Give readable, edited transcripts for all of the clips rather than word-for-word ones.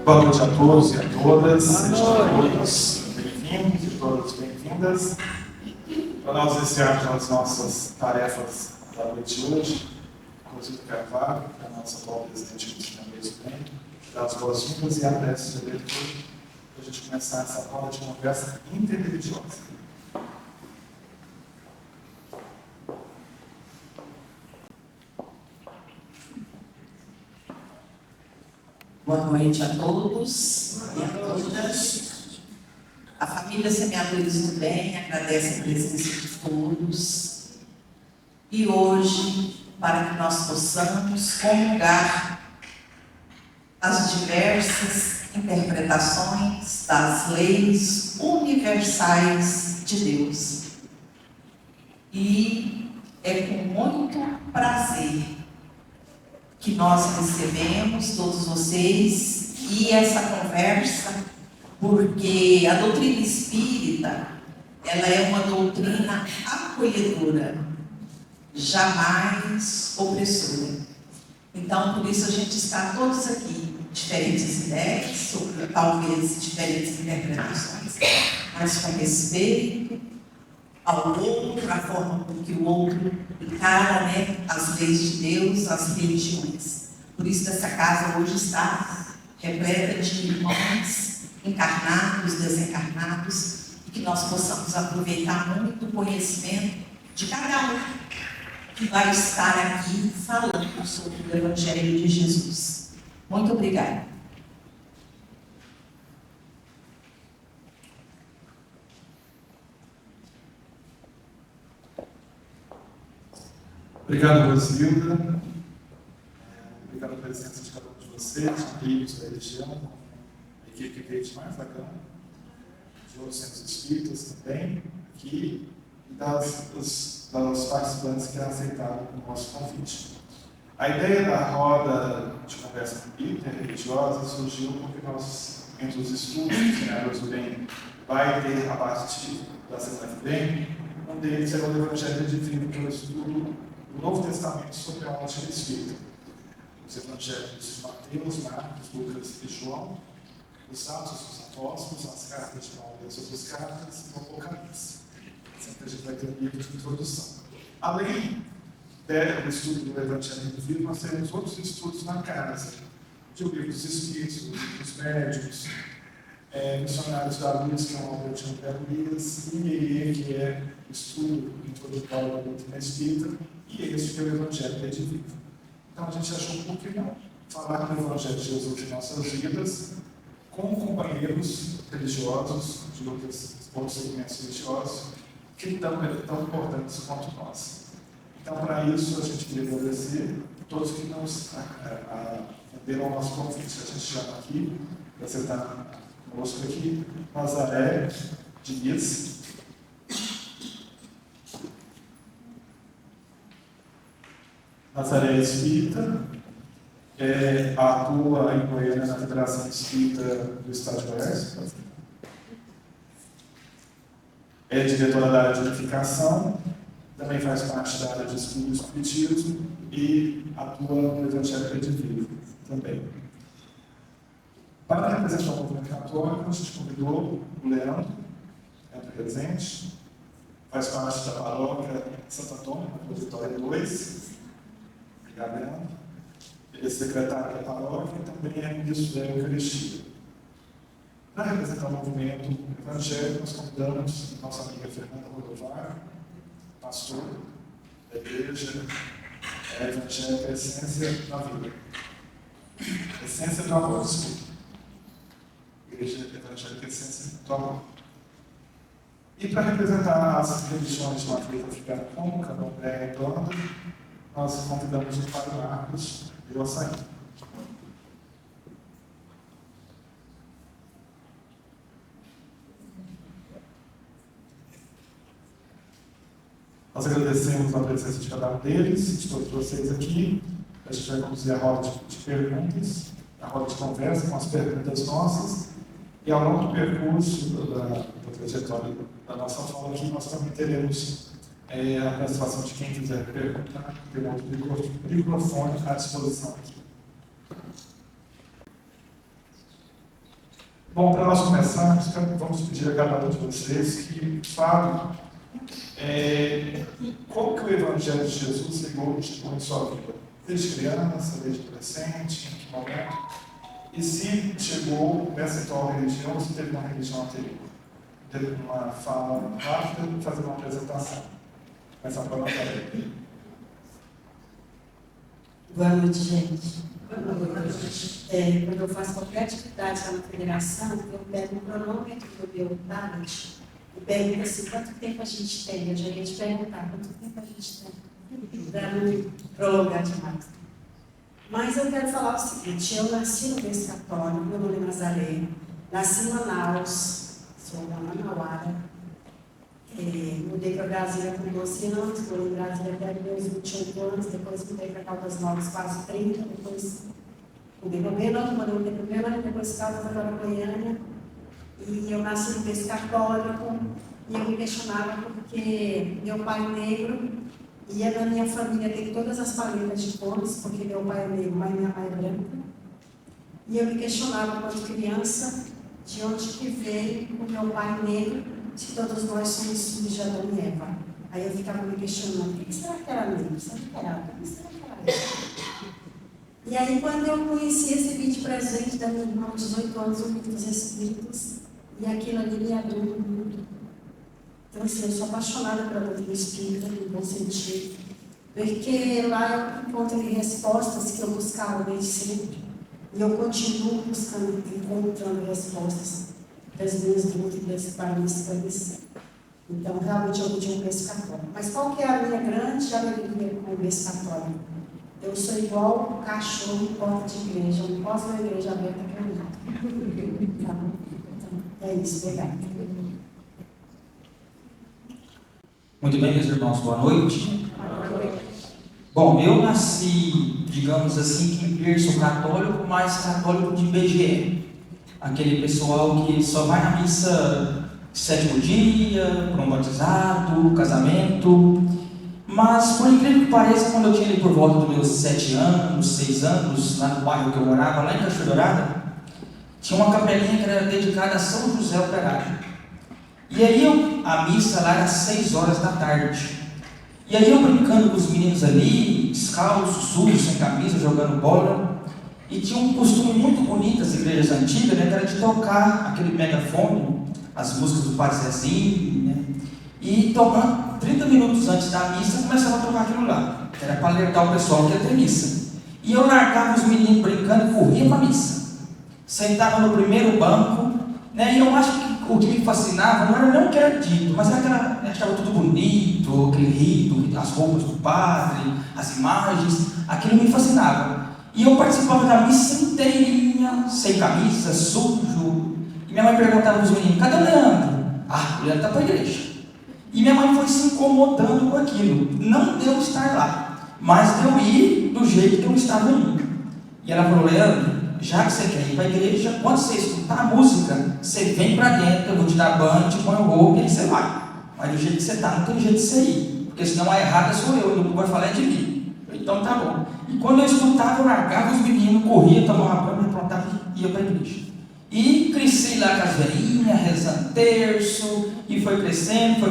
Boa noite a todos e a todas, sejam todos bem-vindos e todas bem-vindas. Para nós iniciarmos as nossas tarefas da noite de hoje, inclusive Carvalho, a nossa atual presidente do Ministério do Bem, dar as boas-vindas e a prece de leitura para a gente começar essa roda de conversa interreligiosa. Boa noite a todos e a todas. A família Semeadores do Bem agradece a presença de todos. E hoje, para que nós possamos comungar as diversas interpretações das leis universais de Deus. E é com muito prazer que nós recebemos, todos vocês, e essa conversa, porque a doutrina espírita, ela é uma doutrina acolhedora, jamais opressora. Então, por isso a gente está todos aqui, diferentes ideias, sobre talvez diferentes interpretações, mas com respeito ao outro, a forma com que o outro encara, as leis de Deus, as religiões. Por isso essa casa hoje está repleta de irmãos encarnados, desencarnados, e que nós possamos aproveitar muito o conhecimento de cada um que vai estar aqui falando sobre o Evangelho de Jesus. Muito obrigada. Obrigado, Rosilda. Obrigado pela presença de cada um de vocês, amigos da religião, a equipe que veio de mais da Câmara, de outros centros espíritas também, aqui, e dos participantes que aceitaram o nosso convite. A ideia da roda de conversa interreligiosa surgiu porque nós, entre os estudos que o Semeadores do Bem vai ter a partir da semana que vem, um deles é o Evangelho Divino, que é o estudo do Novo Testamento sobre a ótica espírita. Os evangelhos de Mateus, Marcos, Lucas e João, os Atos dos Apóstolos, as cartas de Paulo e as outras cartas e o Apocalipse. Sempre a gente vai ter um livro de introdução. Além do estudo do Evangelho Divino, nós temos outros estudos na casa, de o livro dos Espíritos, o livro dos Médicos, Missionários da Luz, que é uma obra de André Luiz, IEE, que é o estudo introdutório da doutrina espírita, e este que é o Evangelho Divino. Então a gente achou por que não falar do Evangelho de Jesus em nossas vidas com companheiros religiosos de outros segmentos religiosos que tão importantes quanto nós. Então, para isso, a gente queria agradecer a todos que nos atenderam ao nosso convite. A gente chama aqui, para sentar conosco aqui, Nazaré Diniz. Nazaré Espírita, atua em Goiânia na Federação Espírita do Estado de Goiás. É diretora da área de unificação, também faz parte da área de estudo do espiritismo e atua no Evangelho Divino também. Para representar o movimento católico, a gente convidou o Leandro, presente, faz parte da paróquia Santo Antônio, na Vitória 2. Leandro. Ele é secretário da paróquia e também é ministro da Eucaristia. Para representar o movimento evangélico, nós convidamos a nossa amiga Fernanda Rodovar, pastor da Igreja Evangélica Essência da Vida. Essência do Amor, desculpa. Igreja Evangélica Essência do Amor. E para representar as religiões de matriz africana, como Candomblé e Umbanda, nós convidamos o Padre Marcos de Açaí. Nós agradecemos a presença de cada um deles e de todos vocês aqui. A gente vai conduzir a roda de perguntas, a roda de conversa com as perguntas nossas. E ao longo do percurso, da trajetória da nossa fala aqui, nós também teremos a participação de quem quiser perguntar, tem um outro microfone à disposição aqui. Bom, para nós começarmos, vamos pedir a cada um de vocês que fale como que o Evangelho de Jesus chegou em sua vida. Desde criança, desde adolescente, em que momento? E se chegou nessa atual religião, ou se teve uma religião anterior. Teve uma fala rápida, fazer uma apresentação. Começar para nós aí. Boa noite, gente. Quando eu faço qualquer atividade lá na federação, eu pego um cronômetro do meu tablet e pergunto assim, quanto tempo a gente tem? Eu já ia te perguntar, quanto tempo a gente tem? Para não prolongar demais. Mas eu quero falar o seguinte, eu nasci no berço católico, meu nome é Nazaré, nasci em Manaus, sou da Manauara. Mudei para Brasília com 12 anos, morei em Brasília até meus 28 anos, depois mudei para Caldas Novas quase 30, depois mudei para Belo, mudei para Belo, depois Caldas, agora Goiânia. E eu nasci no berço católico e eu me questionava porque meu pai é negro e na minha família tem todas as paletas de cores, porque meu pai é negro, mas minha mãe é branca. E eu me questionava quando criança de onde que veio o meu pai negro, se todos nós somos filhos de Adão e Eva. Aí eu ficava me questionando, o que será que era negro? Será que era Adão? Será que era Eva? E aí quando eu conheci esse vídeo presente da minha irmã, 18 anos, o Livro dos Espíritos, e aquilo ali me abriu um mundo. Então assim, eu sou apaixonada pela doutrina espírita, no bom sentido, porque lá eu encontro respostas que eu buscava desde sempre. E eu continuo buscando, encontrando respostas das minhas dúvidas para me esclarecer. Então, realmente, eu pedi um berço católico. Mas qual que é a minha grande alegria com o berço católico? Eu sou igual um cachorro em porta de igreja. Eu não posso ver a igreja aberta para mim. Então, é isso. Obrigada. Muito bem, meus irmãos, boa noite. Bom, eu nasci, digamos assim, em berço católico, mas católico de BGE. Aquele pessoal que só vai na missa sétimo dia, para um batizado, casamento. Mas, por incrível que pareça, quando eu tinha ali por volta dos meus 7 anos, 6 anos, lá no bairro que eu morava, lá em Cachoeira Dourada, tinha uma capelinha que era dedicada a São José Operário. E aí a missa lá era às 6 horas da tarde. E aí eu brincando com os meninos ali, descalços, sujos, sem camisa, jogando bola. E tinha um costume muito bonito das igrejas antigas, né, que era de tocar aquele megafone, as músicas do Padre Zezinho, né, e tocando 30 minutos antes da missa, começava a tocar aquilo lá. Era para alertar o pessoal que ia ter missa. E eu largava os meninos brincando e corria para a missa. Sentava no primeiro banco, né, e eu acho que o que me fascinava não era nem o que era dito, mas era aquela, eu achava tudo bonito, aquele rito, as roupas do padre, as imagens, aquilo me fascinava. E eu participava da missa inteirinha, sem camisa, sujo. E minha mãe perguntava para os meninos, cadê o Leandro? Ah, o Leandro está para a igreja. E minha mãe foi se incomodando com aquilo. Não deu estar lá, mas deu ir do jeito que eu estava indo. E ela falou, Leandro, já que você quer ir para a igreja, quando você escutar a música, você vem para dentro, eu vou te dar banho, te põe roupa e você vai. Mas do jeito que você está, não tem jeito de você ir. Porque senão a errada sou eu, e o que vai falar é de mim. Então tá bom. E quando eu escutava, eu largava os meninos, corria, tomava banho, me aprontava e ia para a igreja. E cresci lá com as velhinhas, rezando terço, e foi crescendo,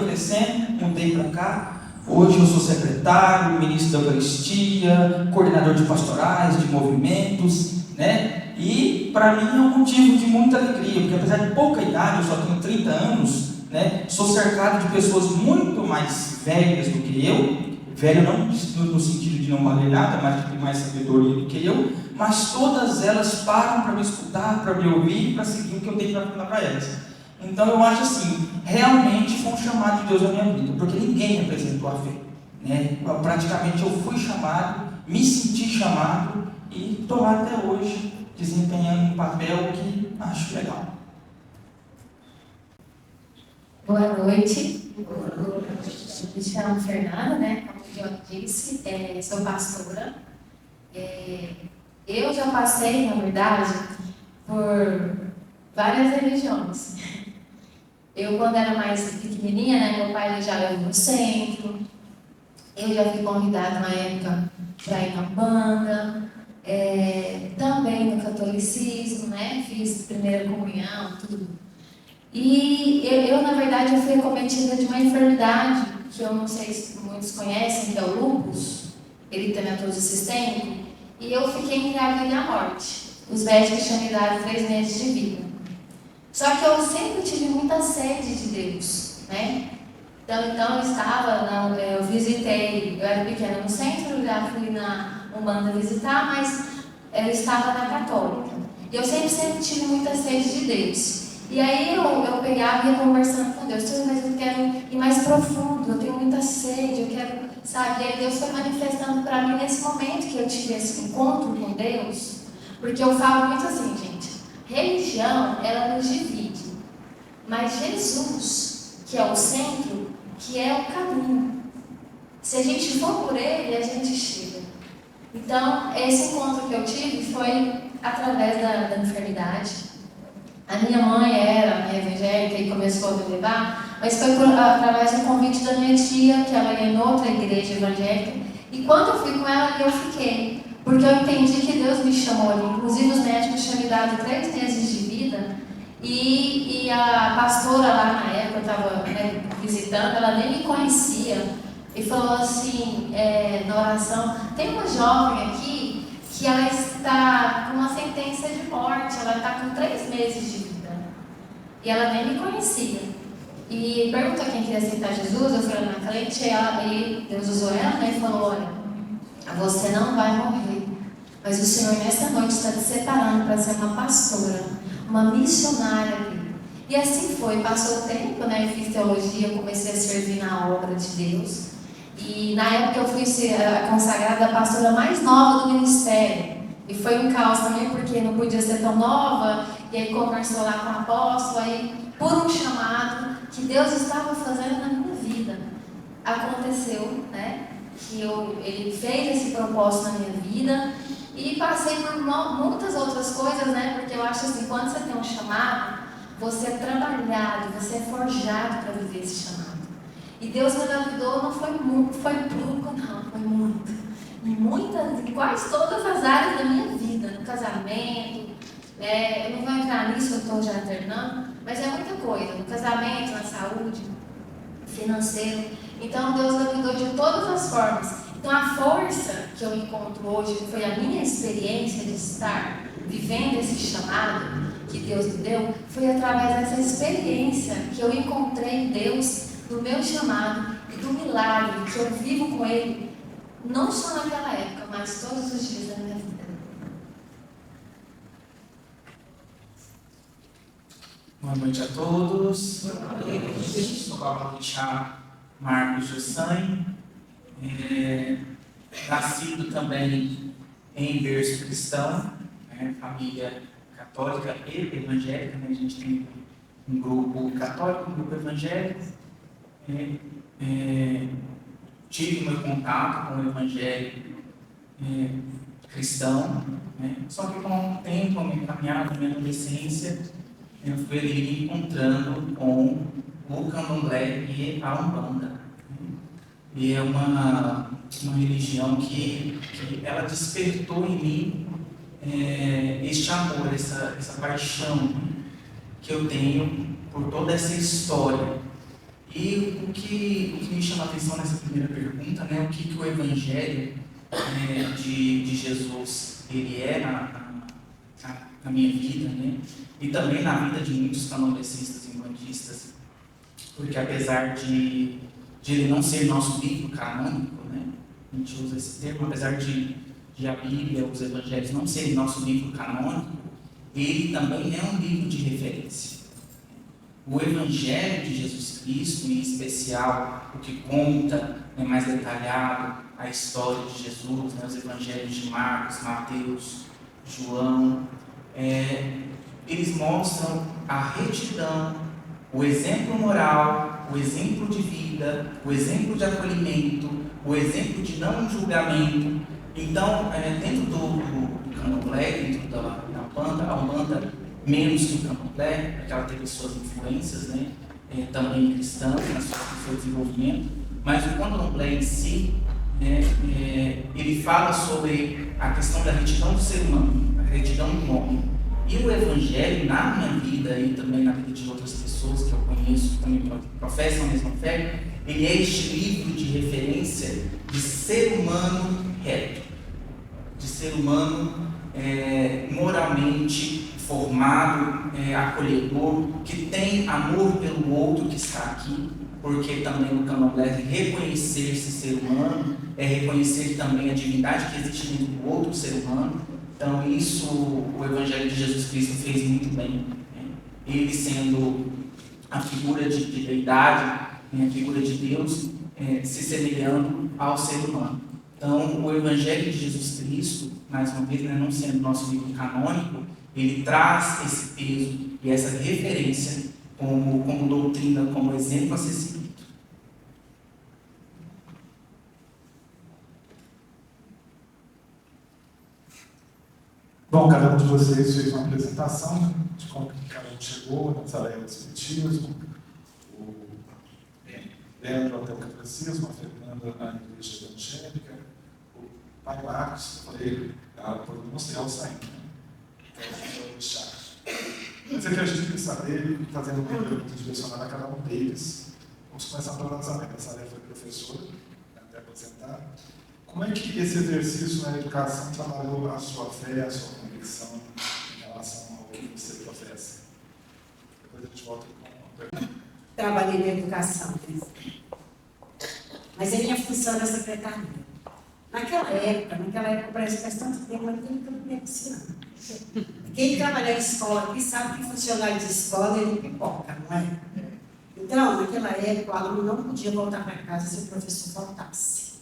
mudei para cá. Hoje eu sou secretário, ministro da Eucaristia, coordenador de pastorais, de movimentos, né? E para mim é um motivo de muita alegria, porque apesar de pouca idade, eu só tenho 30 anos, né? Sou cercado de pessoas muito mais velhas do que eu, velho não no sentido de não valer nada, mas de ter mais sabedoria do que eu, mas todas elas param para me escutar, para me ouvir, para seguir o que eu tenho para falar para elas. Então eu acho assim, realmente foi um chamado de Deus na minha vida, porque ninguém apresentou a fé, né? Praticamente eu fui chamado, me senti chamado e estou lá até hoje desempenhando um papel que acho legal. Boa noite. Eu me chamo Fernanda, né? Como o João disse, sou pastora. Eu já passei, na verdade, por várias religiões. Eu, quando era mais pequenininha, né, meu pai já levou no centro. Eu já fui convidada na época para ir na banda. também no catolicismo, né? Fiz primeira comunhão, tudo. E eu, na verdade, eu fui acometida de uma enfermidade que eu não sei se muitos conhecem, que é o lúpus, eritematoso sistêmico, e eu fiquei entre a vida e a morte. Os médicos tinham me dado 3 meses de vida. Só que eu sempre tive muita sede de Deus, né? Então eu visitei, eu era pequena no centro, já fui na Umbanda visitar, mas eu estava na Católica. E eu sempre tive muita sede de Deus. E aí eu pegava e ia conversando com Deus, mas eu quero ir mais profundo, eu tenho muita sede, eu quero, sabe? E aí Deus foi manifestando para mim nesse momento que eu tive esse encontro com Deus, porque eu falo muito assim, gente, religião, ela nos divide, mas Jesus, que é o centro, que é o caminho. Se a gente for por ele, a gente chega. Então, esse encontro que eu tive foi através da enfermidade. A minha mãe era evangélica e começou a me levar, mas foi através do convite da minha tia, que ela ia em outra igreja evangélica. E quando eu fui com ela, eu fiquei. Porque eu entendi que Deus me chamou ali. Inclusive, os médicos tinham me dado 3 meses de vida. E a pastora lá na época, eu estava visitando, ela nem me conhecia. E falou assim, na oração, tem uma jovem aqui que ela está com uma sentença de morte, ela está com 3 meses de vida. E ela nem me conhecia. E perguntou quem queria aceitar Jesus, eu fui na crente, e Deus usou ela, né, e falou, olha, você não vai morrer, mas o Senhor nessa noite está te separando para ser uma pastora, uma missionária ali. E assim foi, passou o tempo, né, eu fiz teologia, comecei a servir na obra de Deus. E na época eu fui ser consagrada a pastora mais nova do ministério. E foi um caos também, porque não podia ser tão nova. E aí conversou lá com o apóstolo, aí por um chamado que Deus estava fazendo na minha vida. Aconteceu, né? Que ele fez esse propósito na minha vida. E passei por muitas outras coisas, né? Porque eu acho assim, quando você tem um chamado, você é trabalhado, você é forjado para viver esse chamado. E Deus me lapidou, não foi pouco, não, foi muito. Em quase todas as áreas da minha vida, no casamento, eu não vou entrar nisso, eu estou já terminando, mas é muita coisa, no casamento, na saúde, financeiro. Então Deus lapidou de todas as formas. Então a força que eu encontro hoje, que foi a minha experiência de estar vivendo esse chamado que Deus me deu, foi através dessa experiência que eu encontrei em Deus, do meu chamado e do milagre que eu vivo com Ele, não só naquela época, mas todos os dias da minha vida. Boa noite a todos. Sou Pablo Richard Marcos Jussan, nascido também em berço cristão, família católica e evangélica, a gente tem um grupo católico, um grupo evangélico. Tive meu contato com o evangelho cristão, só que com o tempo, a minha caminhada, a minha adolescência, eu fui ali me encontrando com o candomblé e a umbanda. E é uma religião que ela despertou em mim este amor, essa paixão que eu tenho por toda essa história. E o que me chama a atenção nessa primeira pergunta, o que o Evangelho de Jesus ele é na minha vida, e também na vida de muitos candombecistas e umbandistas, porque apesar de ele não ser nosso livro canônico, a gente usa esse termo, apesar de a Bíblia, os Evangelhos não serem nosso livro canônico, ele também é um livro de referência. O Evangelho de Jesus Cristo, em especial, o que conta mais detalhado a história de Jesus, os Evangelhos de Marcos, Mateus, João, eles mostram a retidão, o exemplo moral, o exemplo de vida, o exemplo de acolhimento, o exemplo de não julgamento. Então, dentro do candomblé, dentro da Umbanda, a Umbanda menos que o candomblé, porque ela teve suas influências, também cristãs no seu desenvolvimento, mas o candomblé em si, ele fala sobre a questão da retidão do ser humano, a retidão do homem. E o Evangelho, na minha vida e também na vida de outras pessoas que eu conheço, que também professam a mesma fé, ele é este livro de referência de ser humano reto, de ser humano moralmente formado, acolhedor, que tem amor pelo outro que está aqui, porque também no candomblé reconhecer esse ser humano é reconhecer também a divindade que existe dentro do outro ser humano. Então isso o Evangelho de Jesus Cristo fez muito bem, né? Ele sendo a figura de deidade, a figura de Deus, se semelhando ao ser humano. Então o Evangelho de Jesus Cristo, mais uma vez, né, não sendo nosso livro canônico, ele traz esse peso e essa referência como doutrina, como exemplo a ser seguido. Bom, cada um de vocês fez uma apresentação de como cada um chegou nas áreas respectivas. O Leandro até o catecismo, a Fernanda na igreja evangélica, o pai Marcos, eu falei, pode mostrar o saindo, né? Então, eu vou deixar. Mas é que a gente quer saber, fazendo uma pergunta direcionada a cada um deles. Vamos começar pela Nazaré. A Nazaré foi professora, até aposentar. Como é que esse exercício na educação trabalhou a sua fé, a sua convicção em relação ao que você professa? Depois a gente volta com uma pergunta. Trabalhei na educação, né? Mas a minha função era secretaria. Naquela época, parece que faz tanto tempo, mas tem tanto tempo assim, não. Quem trabalha em escola aqui sabe que funcionário de escola ele pipoca, não é? Então, naquela época, o aluno não podia voltar para casa se o professor faltasse.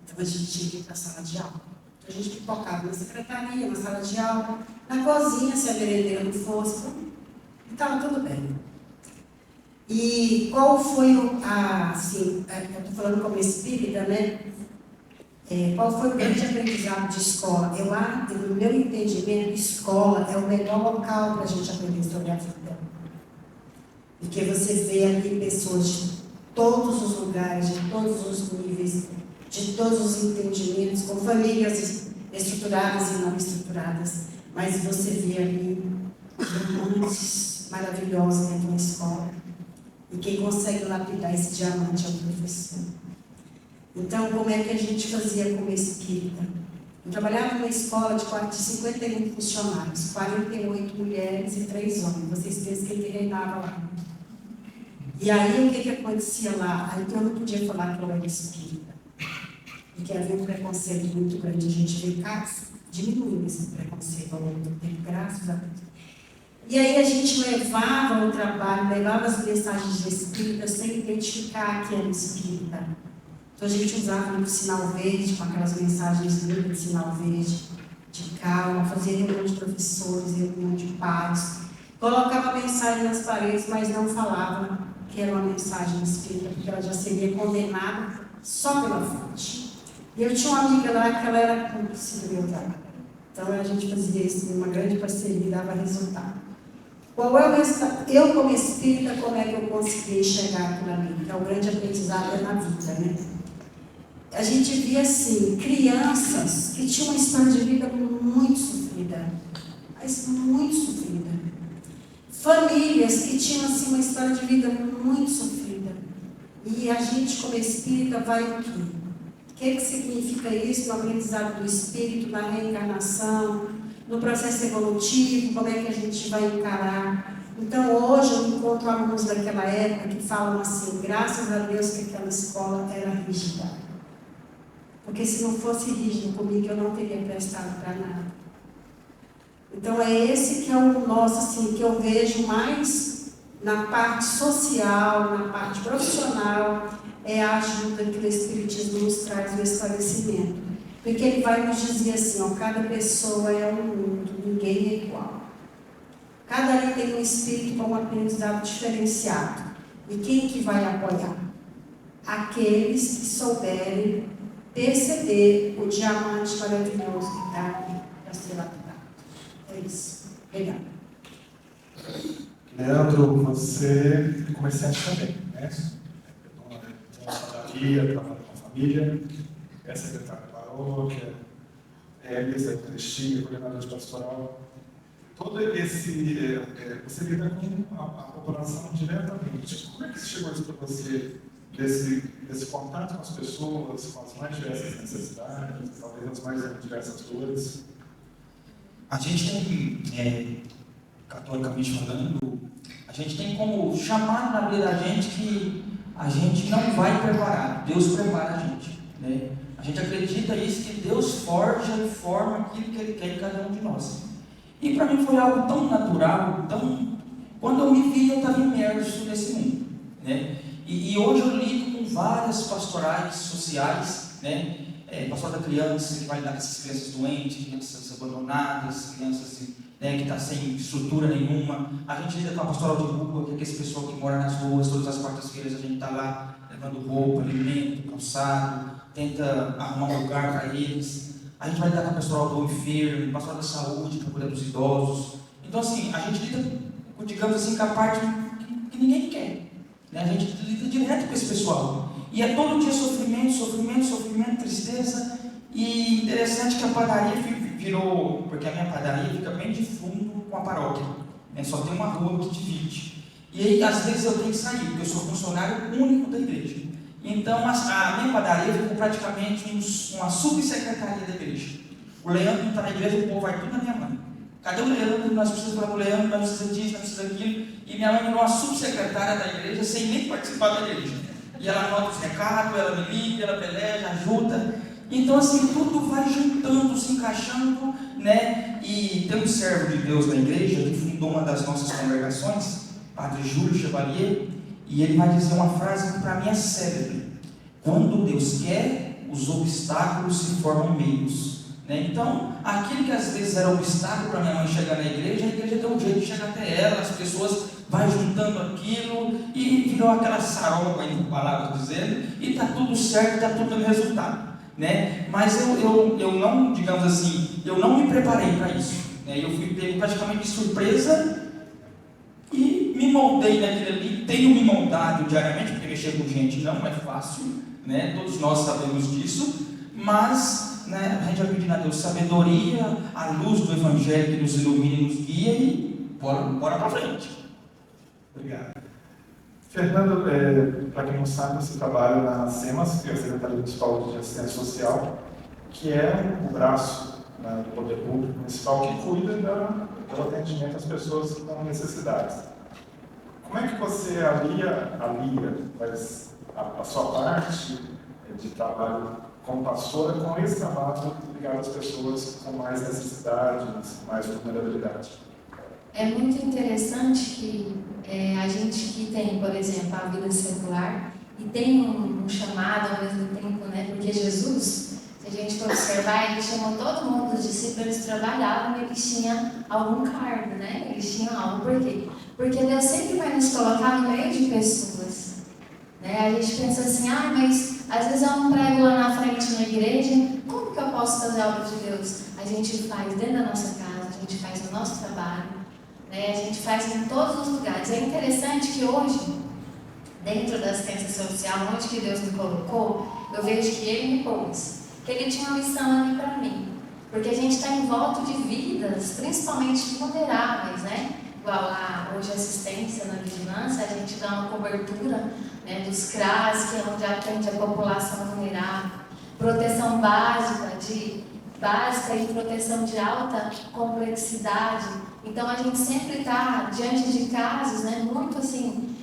Então, a gente tinha que ir para a sala de aula. Então, a gente pipocava na secretaria, na sala de aula, na cozinha, se a merendeira não fosse, e estava tudo bem. E qual foi eu estou falando como espírita, né? Qual foi o grande aprendizado de escola? No meu entendimento, escola é o melhor local para a gente aprender sobre a vida. Porque você vê ali pessoas de todos os lugares, de todos os níveis, de todos os entendimentos, com famílias estruturadas e não estruturadas. Mas você vê ali diamantes maravilhosos dentro da escola. E quem consegue lapidar esse diamante é o professor. Então, como é que a gente fazia como espírita? Eu trabalhava numa escola de 51 funcionários, 48 mulheres e 3 homens. Vocês pensam que ele reinava lá. E aí, o que acontecia lá? Aí eu não podia falar que eu era espírita. Porque havia um preconceito muito grande. A gente veio cá diminuindo esse preconceito ao longo do tempo, graças a Deus. E aí a gente levava o trabalho, levava as mensagens de espírita sem identificar que era espírita. Então a gente usava o sinal verde, com aquelas mensagens lindas de sinal verde, de calma, fazia reunião de professores, reunião de pais, colocava a mensagem nas paredes, mas não falava que era uma mensagem espírita, porque ela já seria condenada só pela fonte. E eu tinha uma amiga lá que ela era cúmplice do meu trabalho. Então a gente fazia isso numa grande parceria e dava resultado. Qual é o resultado? Eu, como espírita, como é que eu consegui enxergar aquilo ali? Que é o grande aprendizado na vida, né? A gente via, assim, crianças que tinham uma história de vida muito sofrida, mas muito sofrida. Famílias que tinham, assim, uma história de vida muito sofrida. E a gente, como espírita, vai o quê? O que significa isso no aprendizado do espírito, na reencarnação, no processo evolutivo, como é que a gente vai encarar? Então, hoje eu encontro alunos daquela época que falam assim, graças a Deus que aquela escola era rígida. Porque se não fosse rígido comigo, eu não teria prestado para nada. Então, é esse que é o nosso, assim, que eu vejo mais na parte social, na parte profissional, é a ajuda que o Espiritismo nos traz no esclarecimento. Porque ele vai nos dizer assim, ó, cada pessoa é um mundo, ninguém é igual. Cada ali tem um espírito com um aprendizado diferenciado. E quem que vai apoiar? Aqueles que souberem perceber o diamante maravilhoso que está aqui para ser lapidado. É isso. Obrigada. Leandro, você é comerciante também, né? Trabalha com a família. é secretário da paróquia, é ministro da Eucaristia, coordenador de pastoral. Todo esse, você lida com a população diretamente. Como é que chegou isso para você, desse contato com as pessoas, com as mais diversas necessidades, talvez as mais diversas dores? A gente tem, catolicamente falando, a gente tem como chamar na vida da gente que a gente não vai preparar, Deus prepara a gente, né? A gente acredita isso, que Deus forja e forma aquilo que Ele quer em cada um de nós. E para mim foi algo tão natural, quando eu me vi, eu estava imerso nesse mundo, né? E hoje eu lido com várias pastorais sociais, né? Pastoral da criança, que vai lidar com essas crianças doentes, crianças abandonadas, crianças, né, que estão sem estrutura nenhuma. A gente lida com a pastoral de rua, que é esse pessoal que mora nas ruas, todas as quartas-feiras a gente está lá levando roupa, alimento, calçado, tenta arrumar um lugar para eles. A gente vai lidar com a pastoral do enfermo, pastoral da saúde, para cuidar dos idosos. Então, assim, a gente lida, digamos assim, com a parte que ninguém quer, né? A gente lida direto com esse pessoal. E é todo dia sofrimento, sofrimento, sofrimento, tristeza. E interessante que a padaria virou, porque a minha padaria fica bem de fundo com a paróquia, né? Só tem uma rua que divide. E aí, às vezes, eu tenho que sair, porque eu sou funcionário único da igreja. Então, a minha padaria ficou praticamente uma subsecretaria da igreja. O Leandro não está na igreja, o povo vai tudo na minha mãe. Cadê o Leandro? Nós precisamos falar com o Leandro, nós precisamos disso, nós precisamos daquilo. E minha mãe virou uma subsecretária da igreja, sem nem participar da igreja. E ela anota os recados, ela me liga, ela peleja, ajuda. Então, assim, tudo vai juntando, se encaixando, né? E tem um servo de Deus na igreja, que fundou uma das nossas congregações, Padre Júlio Chevalier, e ele vai dizer uma frase que para mim é célebre: quando Deus quer, os obstáculos se formam meios, né? Então, aquilo que às vezes era obstáculo para minha mãe chegar na igreja, a igreja deu um jeito de chegar até ela, as pessoas vai juntando aquilo e virou aquela saroba, em palavras dizendo, e está tudo certo, está tudo dando resultado, né? Mas eu não, digamos assim, eu não me preparei para isso, né? Eu fui pego praticamente de surpresa e me moldei naquilo ali. Tenho me moldado diariamente, porque mexer com gente não é fácil, né? Todos nós sabemos disso, mas, né, a gente vai pedindo a Deus sabedoria, a luz do Evangelho que nos ilumina e nos guia, e bora para frente. Obrigado. Fernando, para quem não sabe, você trabalha na SEMAS, que é a Secretaria Municipal de Assistência Social, que é o braço, né, do Poder Público Municipal que cuida do atendimento às pessoas com necessidades. Como é que você alia a sua parte de trabalho como pastora com esse trabalho ligado às pessoas com mais necessidades, mais vulnerabilidade? É muito interessante que a gente que tem, por exemplo, a vida secular e tem um chamado ao mesmo tempo, né? Porque Jesus, se a gente for observar, ele chamou todo mundo dos discípulos, eles trabalhavam e eles tinham algum cargo, né? Eles tinham algo. Por quê? Porque Deus sempre vai nos colocar no meio de pessoas, né? A gente pensa assim, mas às vezes eu não prego lá na frente na igreja, como que eu posso fazer a obra de Deus? A gente faz dentro da nossa casa, a gente faz no nosso trabalho, né? A gente faz em todos os lugares. É interessante que hoje, dentro da assistência social, onde que Deus me colocou, eu vejo que Ele me pôs, que Ele tinha uma missão ali para mim. Porque a gente está em volta de vidas, principalmente vulneráveis, né? Igual lá, hoje, assistência na vigilância, a gente dá uma cobertura, né, dos CRAS, que é onde atende a população vulnerável, proteção básica e proteção de alta complexidade. Então, a gente sempre está diante de casos, né, muito assim,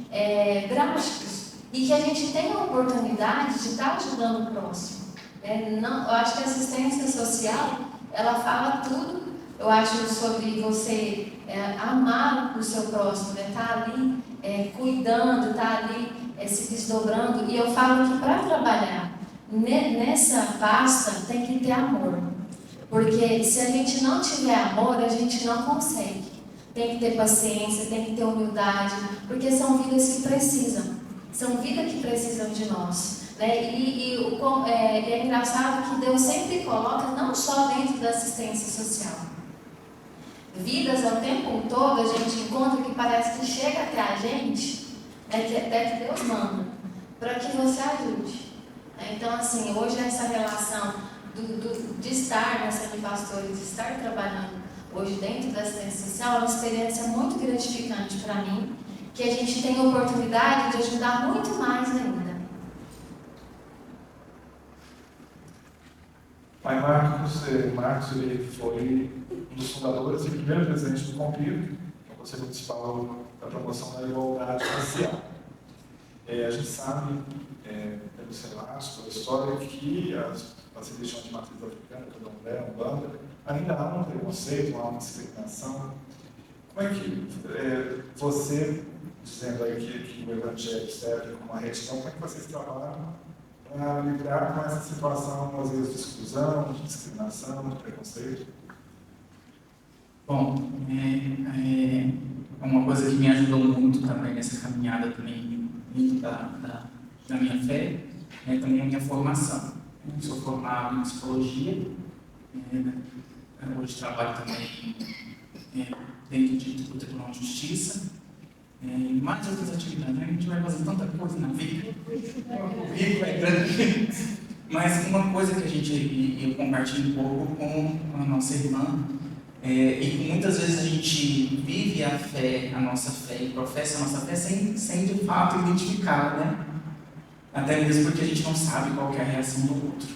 drásticos, e que a gente tem a oportunidade de estar ajudando o próximo. Eu acho que a assistência social, ela fala tudo, eu acho, sobre você amar o seu próximo, né, estar ali cuidando, estar ali se desdobrando. E eu falo que para trabalhar nessa pasta tem que ter amor. Porque se a gente não tiver amor, a gente não consegue. Tem que ter paciência, tem que ter humildade, porque são vidas que precisam. São vidas que precisam de nós, né? É engraçado que Deus sempre coloca, não só dentro da assistência social. Vidas ao tempo todo a gente encontra que parece que chega até a gente, até que Deus manda, para que você ajude. Então, assim, hoje essa relação de estar na Semi Pastores, de estar trabalhando hoje dentro da assistência social, é uma experiência muito gratificante para mim, que a gente tem a oportunidade de ajudar muito mais ainda. Pai Marcos ele foi um dos fundadores e primeiro presidente do COMPIR, que é o Conselho Municipal da Promoção da Igualdade Racial. A gente sabe, pelos relatos, pela história, que as religiões de matriz africana, candomblé, umbanda, ainda há um preconceito, há uma discriminação. Como é que você, dizendo aí que o Evangelho serve como uma retidão, como é que vocês trabalham para lidar com essa situação, às vezes, de exclusão, de discriminação, de preconceito? Bom, uma coisa que me ajudou muito também nessa caminhada também dentro da minha fé, também a minha formação. Eu sou formado em psicologia, hoje trabalho também dentro do Tribunal de Justiça, e mais outras atividades, né? A gente vai fazer tanta coisa na vida, o currículo é grande, mas uma coisa que eu compartilho um pouco com a nossa irmã, e muitas vezes a gente vive a nossa fé e professa a nossa fé sem de fato identificar, né? Até mesmo porque a gente não sabe qual que é a reação do outro.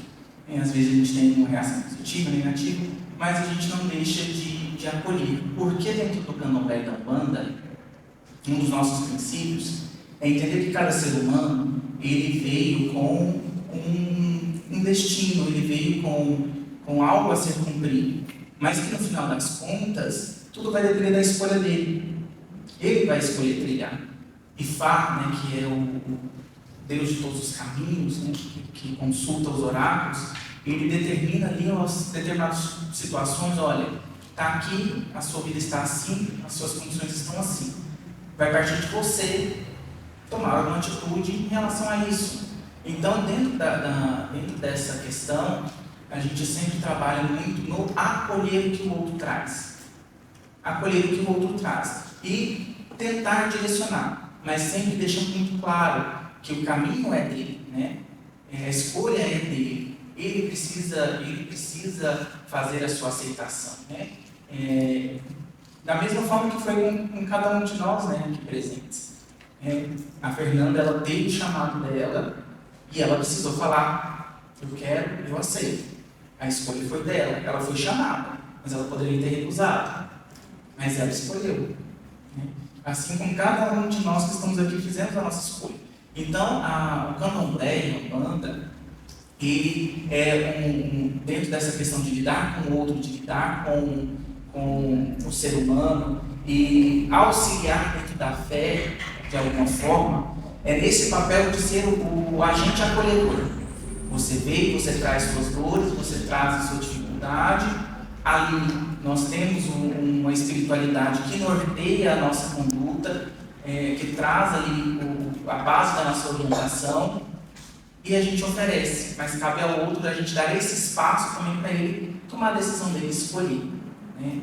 Às vezes a gente tem uma reação positiva, negativa, mas a gente não deixa de acolher. Porque dentro do candomblé e da umbanda, um dos nossos princípios é entender que cada ser humano ele veio com um destino, ele veio com algo a ser cumprido, mas que no final das contas tudo vai depender da escolha dele. Ele vai escolher trilhar. Ifá, né, que é o Deus de todos os caminhos, né, que consulta os oráculos, ele determina ali as determinadas situações. Olha, está aqui, a sua vida está assim, as suas condições estão assim. Vai partir de você tomar alguma atitude em relação a isso. Então, dentro dessa questão, a gente sempre trabalha muito no acolher o que o outro traz. Acolher o que o outro traz. E tentar direcionar, mas sempre deixando muito claro que o caminho é dele, né? A escolha é dele. Ele precisa fazer a sua aceitação, né? Da mesma forma que foi com cada um de nós, né, aqui presentes. A Fernanda, ela teve o chamado dela e ela precisou falar: eu quero, eu aceito. A escolha foi dela, ela foi chamada, mas ela poderia ter recusado, mas ela escolheu, né? Assim como cada um de nós que estamos aqui fizemos a nossa escolha. Então, o candomblé e a umbanda, ele dentro dessa questão de lidar com o outro, de lidar com o ser humano e auxiliar dentro da fé, de alguma forma, é nesse papel de ser o agente acolhedor. Você veio, você traz suas dores, você traz a sua dificuldade. Ali nós temos uma espiritualidade que norteia a nossa conduta, que traz ali a base da nossa orientação, e a gente oferece, mas cabe ao outro a gente dar esse espaço também para ele tomar a decisão dele escolher, né?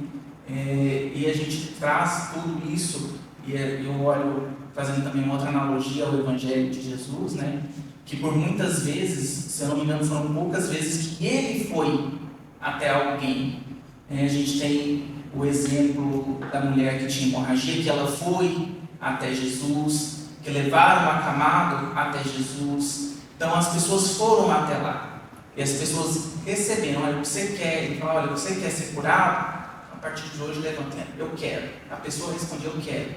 E a gente traz tudo isso, e eu olho, fazendo também uma outra analogia ao Evangelho de Jesus, né? Que por muitas vezes, se eu não me engano, foram poucas vezes que ele foi até alguém. A gente tem o exemplo da mulher que tinha hemorragia, que ela foi até Jesus, que levaram o acamado até Jesus. Então as pessoas foram até lá, e as pessoas receberam: olha, você quer? Ele falou: olha, você quer ser curado? A partir de hoje, levanta, eu quero. A pessoa respondeu: eu quero.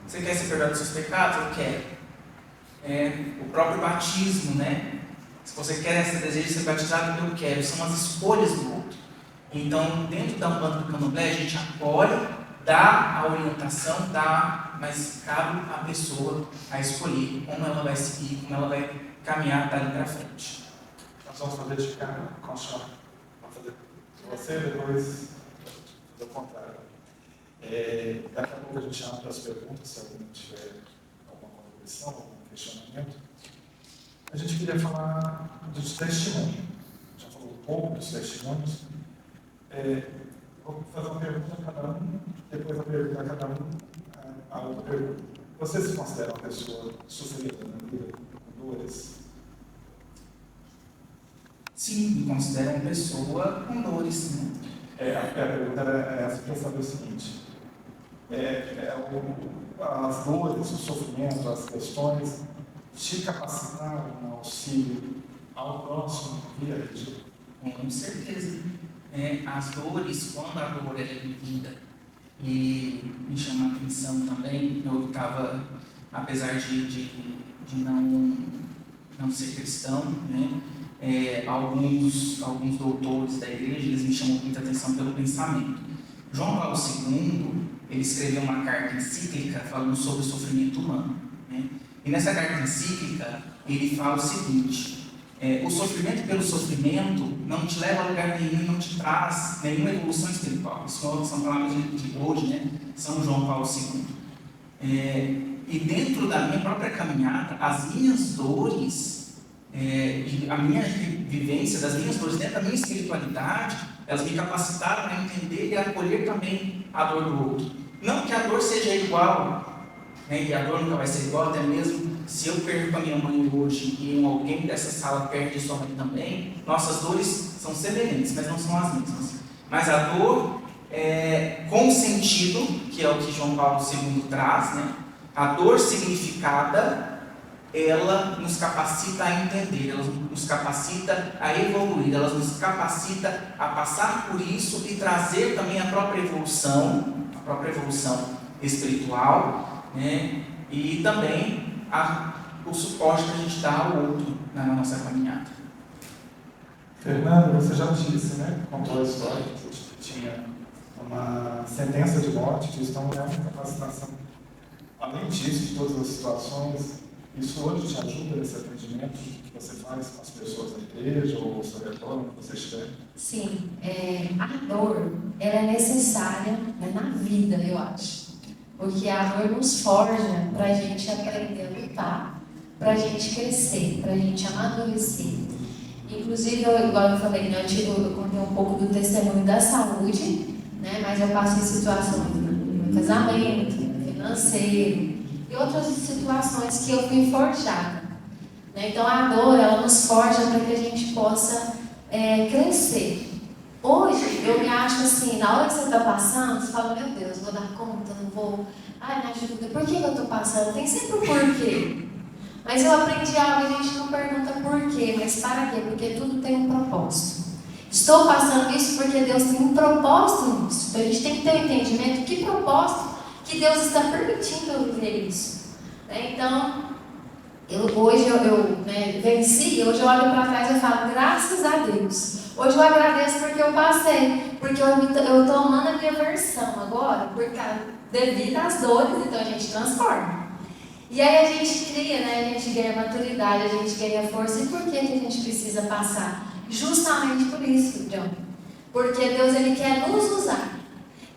Você quer ser perdoado dos seus pecados? Eu quero. O próprio batismo, né? Se você quer esse desejo de ser batizado, eu quero. São as escolhas do outro. Então, dentro da umbanda do candomblé, a gente acolhe, dá a orientação, mas cabe à pessoa a escolher como ela vai seguir, como ela vai caminhar dali para frente. Nós vamos fazer de cara com o chão. Vamos fazer você, depois fazer o contrário. Daqui a pouco a gente abre para as perguntas, se alguém tiver alguma contribuição, algum questionamento. A gente queria falar dos testemunhos. Já falou um pouco dos testemunhos. Vou fazer uma pergunta a cada um, depois a pergunta a cada um, a outra pergunta. Você se considera uma pessoa sofrida na vida, com dores? sim, me considero uma pessoa com dores, né? A pergunta era essa, que eu falei o seguinte: as dores, o sofrimento, as questões te capacitaram no auxílio ao próximo via religião? Com certeza. As dores, quando a dor é vivida, e me chama a atenção também, eu estava, apesar de não ser cristão, né, alguns doutores da igreja, eles me chamam muita atenção pelo pensamento. João Paulo II, ele escreveu uma carta encíclica falando sobre o sofrimento humano, né? E nessa carta encíclica, ele fala o seguinte: o sofrimento pelo sofrimento não te leva a lugar nenhum e não te traz nenhuma evolução espiritual. Isso são palavras de hoje, né? São João Paulo II. E dentro da minha própria caminhada, as minhas dores, a minha vivência das minhas dores dentro da minha espiritualidade, elas me capacitaram a entender e a acolher também a dor do outro. Não que a dor seja igual, né? E a dor nunca vai ser igual, até mesmo se eu perco a minha mãe hoje e alguém dessa sala perde sua mãe também, nossas dores são semelhantes, mas não são as mesmas. Mas a dor com sentido, que é o que João Paulo II traz, né? A dor significada, ela nos capacita a entender, ela nos capacita a evoluir, ela nos capacita a passar por isso e trazer também a própria evolução espiritual, né? E também o suporte que a gente dá ao outro na nossa caminhada. Fernando, você já disse, né? Contou a história que você tinha uma sentença de morte, que estão é uma capacitação. Além disso, de todas as situações, isso hoje te ajuda nesse atendimento que você faz com as pessoas da igreja ou ao seu retorno que você estiver? Sim, a dor, ela é necessária, né, na vida, eu acho. Porque a dor nos forja para a gente aprender a lutar, para a gente crescer, para a gente amadurecer. Inclusive, igual eu falei, né, eu contei um pouco do testemunho da saúde, né, mas eu passei situações no casamento, financeiro e outras situações que eu fui forjada, né? Então a dor, ela nos forja para que a gente possa crescer. Hoje eu me acho assim, na hora que você está passando, você fala: meu Deus, vou dar conta, não vou, me ajuda, por que eu estou passando? Tem sempre um porquê. Mas eu aprendi algo e a gente não pergunta por quê, mas para quê? Porque tudo tem um propósito. Estou passando isso porque Deus tem um propósito nisso. Então a gente tem que ter um entendimento, que propósito que Deus está permitindo eu viver isso. Então, hoje eu venci, hoje eu olho para trás e falo: graças a Deus. Hoje eu agradeço porque eu passei, porque eu estou amando a minha versão agora, devido às dores, então a gente transforma. E aí a gente cria, né? A gente ganha maturidade, a gente ganha força. E por que a gente precisa passar? Justamente por isso, John. Porque Deus, Ele quer nos usar.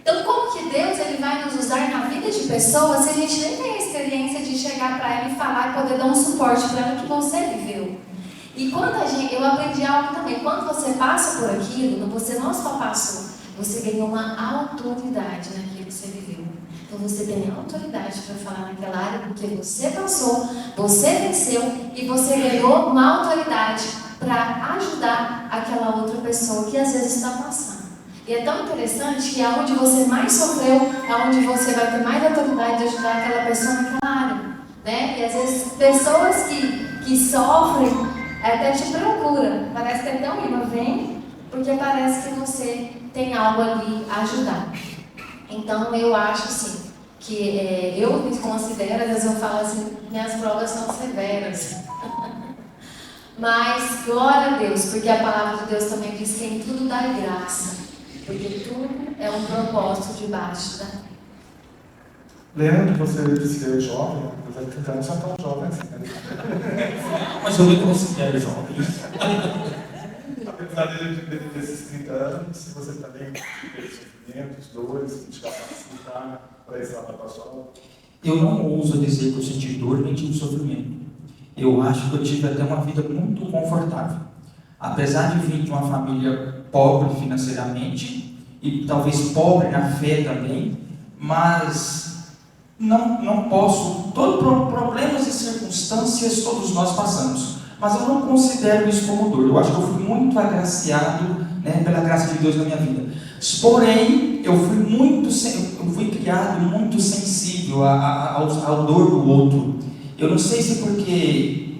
Então, como que Deus ele vai nos usar na vida de pessoas se a gente nem tem a experiência de chegar para ela e falar e poder dar um suporte para ela que você viveu? E quando eu aprendi algo também, quando você passa por aquilo, você não só passou, você ganhou uma autoridade naquilo que você viveu. Então você tem autoridade para falar naquela área porque você passou, você venceu e você ganhou uma autoridade para ajudar aquela outra pessoa que às vezes está passando. E é tão interessante que aonde você mais sofreu, aonde você vai ter mais autoridade de ajudar aquela pessoa naquela área, né? E às vezes pessoas que sofrem até te procuram, parece que até um imã vem, porque parece que você tem algo ali a ajudar. Então eu acho assim, que eu me considero, às vezes eu falo assim, minhas provas são severas. Mas glória a Deus, porque a palavra de Deus também diz que em tudo dá graça. Porque tudo é um propósito debaixo da... Leandro, você disse que é jovem, apesar de 30 anos, não é tão jovem assim, né? Mas eu me considero jovem. Apesar desses 30 anos, você também teve sofrimentos, dores, que te capacitaram para esse lado pastoral? Eu não ouso dizer que eu senti dor nem tive sofrimento. Eu acho que eu tive até uma vida muito confortável. Apesar de vir de uma família pobre financeiramente e talvez pobre na fé também, mas não posso, todos problemas e circunstâncias todos nós passamos, mas eu não considero isso como dor. Eu acho que eu fui muito agraciado, né, pela graça de Deus na minha vida. Porém, eu fui criado muito sensível ao dor do outro. Eu não sei se porque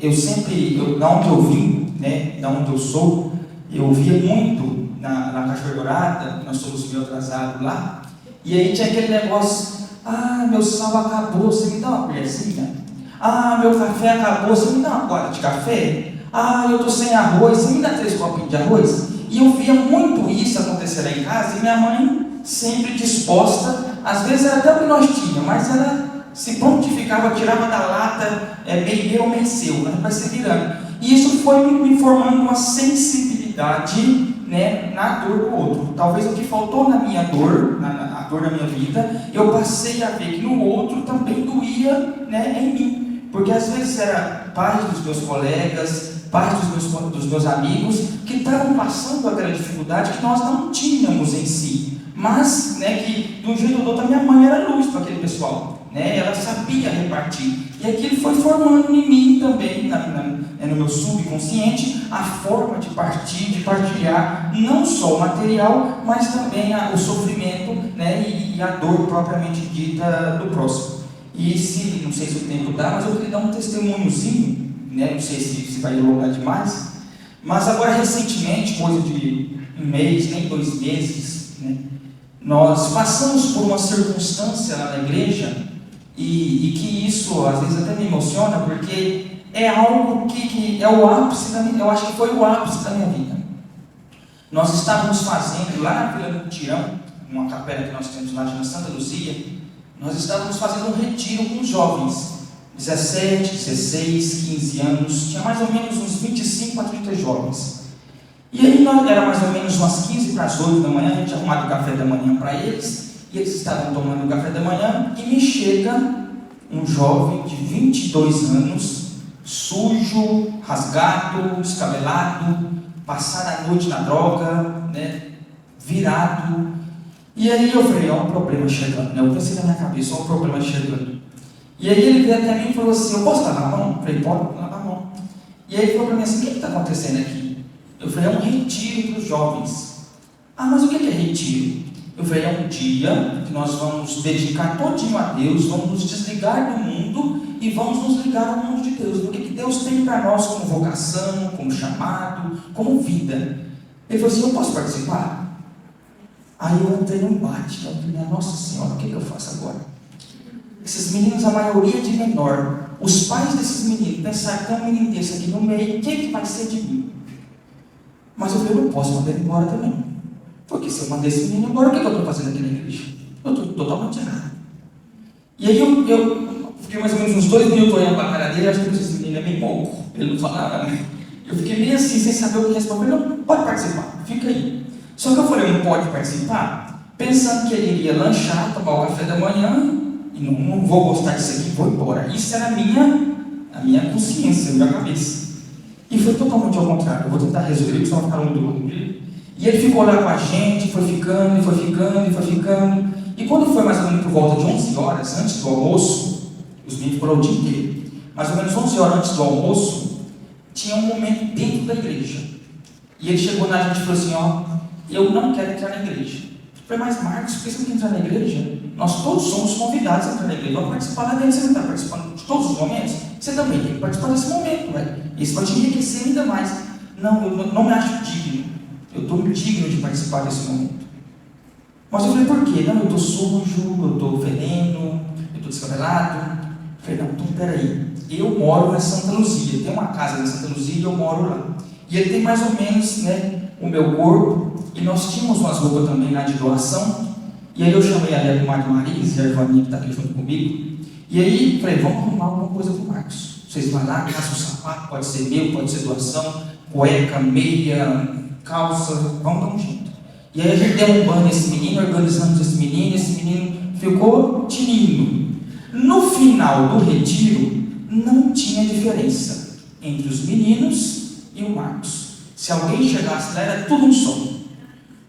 da onde eu vim, né, da onde eu sou, eu via muito na Cachoeira Dourada, nós somos meio atrasados lá, e aí tinha aquele negócio: ah, meu sal acabou, você me dá uma colherzinha? Ah, meu café acabou, você me dá uma colher de café? Ah, eu estou sem arroz, você me dá 3 copinhos de arroz? E eu via muito isso acontecer lá em casa, e minha mãe sempre disposta, às vezes era até o que nós tínhamos, mas ela se prontificava, tirava da lata, bem meu, bem seu, né? Vai se virando. E isso foi me formando uma sensibilidade, né, na dor do outro. Talvez o que faltou na minha dor, a dor da minha vida, eu passei a ver que no outro também doía, né, em mim. Porque às vezes era pais dos meus colegas, pais dos meus amigos, que estavam passando aquela dificuldade que nós não tínhamos em si. Mas, né, que de um jeito ou do outro a minha mãe era luz para aquele pessoal. Né, ela sabia repartir, e aquilo foi formando em mim também, no meu subconsciente, a forma de partir, de partilhar não só o material, mas também o sofrimento, né, e a dor propriamente dita do próximo. E não sei se o tempo dá, mas eu queria dar um testemunhozinho, né, não sei se vai alongar demais, mas agora recentemente, coisa de 1 mês, nem 2 meses, né, nós passamos por uma circunstância lá na igreja, e que isso às vezes até me emociona, porque é algo que é o ápice da minha, eu acho que foi o ápice da minha vida. Nós estávamos fazendo lá na Vila do Tirão, uma capela que nós temos lá na Santa Luzia, nós estávamos fazendo um retiro com jovens, 17, 16, 15 anos, tinha mais ou menos uns 25 a 30 jovens. E aí era mais ou menos umas 15 para as 8 da manhã, a gente tinha arrumado o café da manhã para eles, e eles estavam tomando o café da manhã, e me chega um jovem de 22 anos, sujo, rasgado, descabelado, passado a noite na droga, né, virado. E aí eu falei: ó, um problema chegando, né? Eu pensei na minha cabeça: ó, um problema chegando. E aí ele veio até mim e falou assim: eu posso lavar a mão? Eu falei: pode lavar a mão. E aí ele falou para mim assim: o que está acontecendo aqui? Eu falei: é um retiro para os jovens. Ah, mas o que é retiro? Eu falei: é um dia que nós vamos dedicar todinho a Deus, vamos nos desligar do mundo e vamos nos ligar ao mundo de Deus, do que Deus tem para nós como vocação, como chamado, como vida. Ele falou assim: eu posso participar? Aí eu entrei num embate, eu falei: nossa senhora, o que eu faço agora? Esses meninos, a maioria de menor, os pais desses meninos pensaram que tem um menino desse aqui no meio, o que vai ser de mim? Mas eu falei: eu não posso mandar ele embora também. Porque se eu mandei esse menino embora, o que eu estou fazendo aqui na igreja? Eu estou totalmente errado. E aí eu fiquei mais ou menos uns 2 minutos olhando para a cara dele, acho que esse menino é meio louco, ele não falava, né? Eu fiquei meio assim, sem saber o que responder. Eu falei: não, pode participar, fica aí. Só que eu falei: não pode participar, pensando que ele iria lanchar, tomar o café da manhã, e não vou gostar disso aqui, vou embora. Isso era a minha consciência, a minha cabeça. E foi totalmente ao contrário. Eu vou tentar resolver, porque senão vai ficar muito longo comigo. E ele ficou lá com a gente, foi ficando. E quando foi mais ou menos por volta de 11 horas, antes do almoço, os meninos foram o dia inteiro, mais ou menos 11 horas antes do almoço, tinha um momento dentro da igreja. E ele chegou na gente e falou assim: ó, eu não quero entrar na igreja. Eu falei: mas Marcos, por que você não quer entrar na igreja? Nós todos somos convidados a entrar na igreja, vamos participar lá dentro. Você não está participando de todos os momentos? Você também tem que participar desse momento, velho. Isso vai te enriquecer ainda mais. Não, eu não me acho digno. Eu estou digno de participar desse momento. Mas eu falei: por quê? Não, eu estou sujo, eu estou fedendo, eu estou descabelado. Eu falei: não, então peraí. Eu moro na Santa Luzia, tem uma casa na Santa Luzia e eu moro lá. E ele tem mais ou menos, né, o meu corpo, e nós tínhamos umas roupas também lá de doação. E aí eu chamei ali a Comadre Marisa, a Irvaninha que está aqui junto comigo. E aí falei: vamos arrumar alguma coisa para o Marcos. Vocês vão lá, caçam o sapato, pode ser meu, pode ser doação, cueca, meia, calça, vamos dar um jeito. E aí a gente deu um banho nesse menino, organizamos esse menino ficou tinindo. No final do retiro, não tinha diferença entre os meninos e o Marcos. Se alguém chegasse lá, era tudo um som.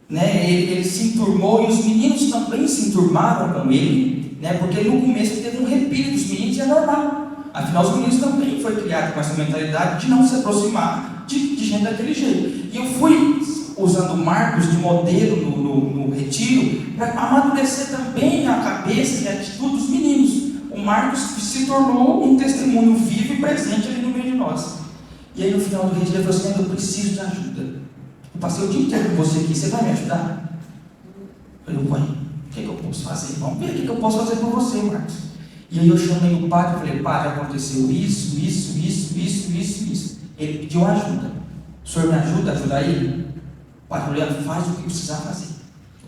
Né? Ele se enturmou, e os meninos também se enturmaram com ele, né? Porque no começo teve um repiro dos meninos, e é normal. Afinal, os meninos também foram criados com essa mentalidade de não se aproximar de gente daquele jeito. E eu fui usando Marcos de modelo no retiro para amadurecer também a cabeça e a atitude dos meninos. O Marcos se tornou um testemunho vivo e presente ali no meio de nós. E aí no final do retiro ele falou assim: eu preciso de ajuda. Eu passei o dia inteiro com você aqui, você vai me ajudar? Eu falei: pai, o que eu posso fazer? Vamos ver o que eu posso fazer por você, Marcos. E aí eu chamei o padre e falei: padre, aconteceu isso. Ele pediu ajuda. O senhor me ajuda a ajudar ele? O padre Leandro, faz o que precisar fazer.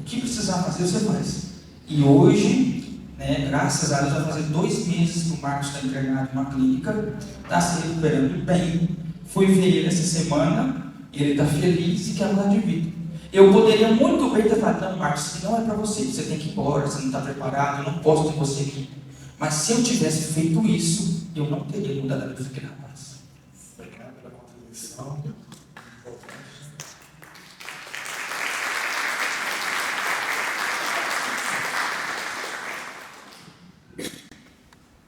O que precisar fazer, você faz. E hoje, graças a Deus, vai fazer 2 meses que o Marcos está internado em uma clínica, está se recuperando bem. Fui ver ele essa semana, ele está feliz e quer mudar de vida. Eu poderia muito bem ter falado: não, Marcos, isso não é para você, você tem que ir embora, você não está preparado, eu não posso ter você aqui. Mas se eu tivesse feito isso, eu não teria mudado a vida daquele rapaz. Obrigado pela contribuição.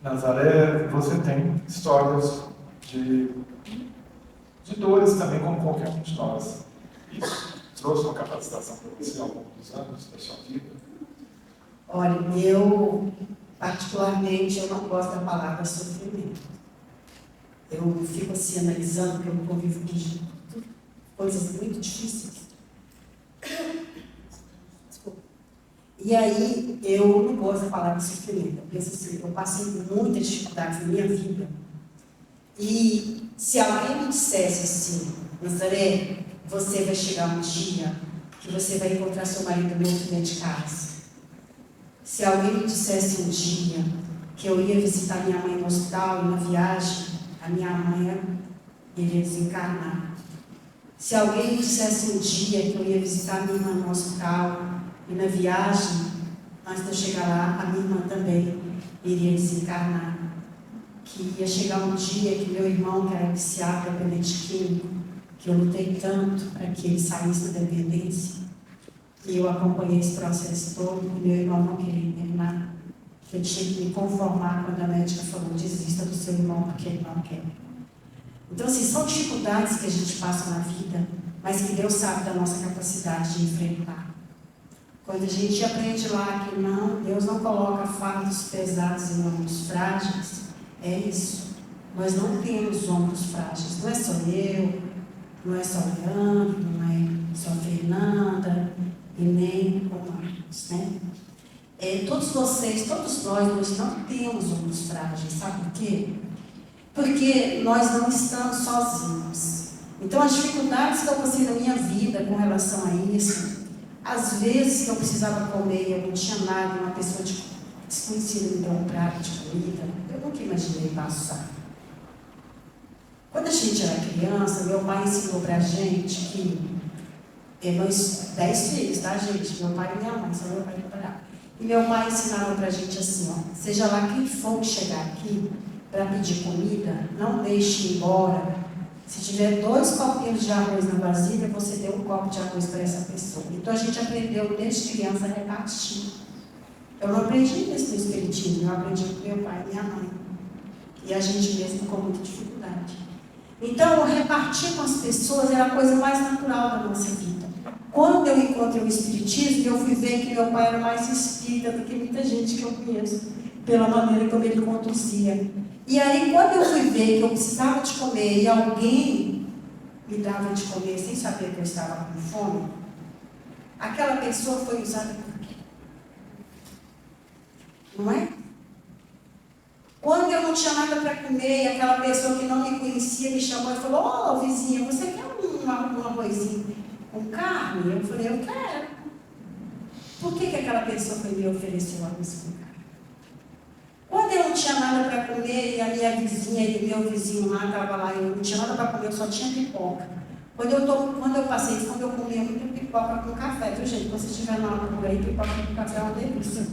Nazaré, você tem histórias de dores também, como qualquer um de nós. Isso trouxe uma capacitação para você ao longo dos anos da sua vida? Olha, eu, particularmente, eu não gosto da palavra sofrimento. Eu fico assim analisando, que eu convivo com coisas muito difíceis. Desculpa. E aí, eu não gosto da palavra sofrimento. Eu penso assim, eu passei por muitas dificuldades na minha vida. E se alguém me dissesse assim: Nazaré, você vai chegar um dia que você vai encontrar seu marido morto dentro de casa. Se alguém me dissesse um dia que eu ia visitar minha mãe no hospital e na viagem, a minha mãe iria desencarnar. Se alguém me dissesse um dia que eu ia visitar minha irmã no hospital e na viagem, antes de eu chegar lá, a minha irmã também iria desencarnar. Que ia chegar um dia que meu irmão, que era viciado, dependente químico, que eu lutei tanto para que ele saísse da dependência, e eu acompanhei esse processo todo, e meu irmão não queria internar. Eu tinha que me conformar quando a médica falou: desista do seu irmão, porque ele não quer. Então, assim, são dificuldades que a gente passa na vida, mas que Deus sabe da nossa capacidade de enfrentar. Quando a gente aprende lá que não, Deus não coloca fardos pesados em ombros frágeis, é isso. Nós não temos ombros frágeis. Não é só eu, não é só o Leandro, não é só a Fernanda, e nem o Marcos, né? Todos vocês, todos nós não temos ombros frágeis, sabe por quê? Porque nós não estamos sozinhos. Então, as dificuldades que eu passei na minha vida com relação a isso, às vezes que eu precisava comer e eu não tinha nada, uma pessoa desconhecida me deu um prato de comida, eu nunca imaginei passar. Quando a gente era criança, meu pai ensinou pra gente que nós 10 filhos, tá, gente? Meu pai e minha mãe, só meu pai preparava. E meu pai ensinava pra gente assim, ó: seja lá quem for que chegar aqui para pedir comida, não deixe ir embora. Se tiver 2 copinhos de arroz na vasilha, você dê um copo de arroz para essa pessoa. Então a gente aprendeu desde criança a repartir. Eu não aprendi isso no espiritismo, eu aprendi com meu pai e minha mãe. E a gente mesmo com muita dificuldade. Então, repartir com as pessoas era a coisa mais natural da nossa vida. Quando eu encontrei o espiritismo, eu fui ver que meu pai era mais espírita do que muita gente que eu conheço, pela maneira como ele conduzia. E aí, quando eu fui ver que eu precisava de comer e alguém me dava de comer sem saber que eu estava com fome, aquela pessoa foi usada por quê? Não é? Quando eu não tinha nada para comer e aquela pessoa que não me conhecia me chamou e falou: ô vizinha, você quer um arrozinho com carne? Eu falei: eu quero. Por que aquela pessoa foi me oferecer um arroz com carne? Quando eu não tinha nada para comer e a minha vizinha e meu vizinho lá estava lá e eu não tinha nada para comer, eu só tinha pipoca. Quando eu passei, quando eu comia muita pipoca com café, viu, gente? Quando você estiver na hora por aí, pipoca com café é uma delícia.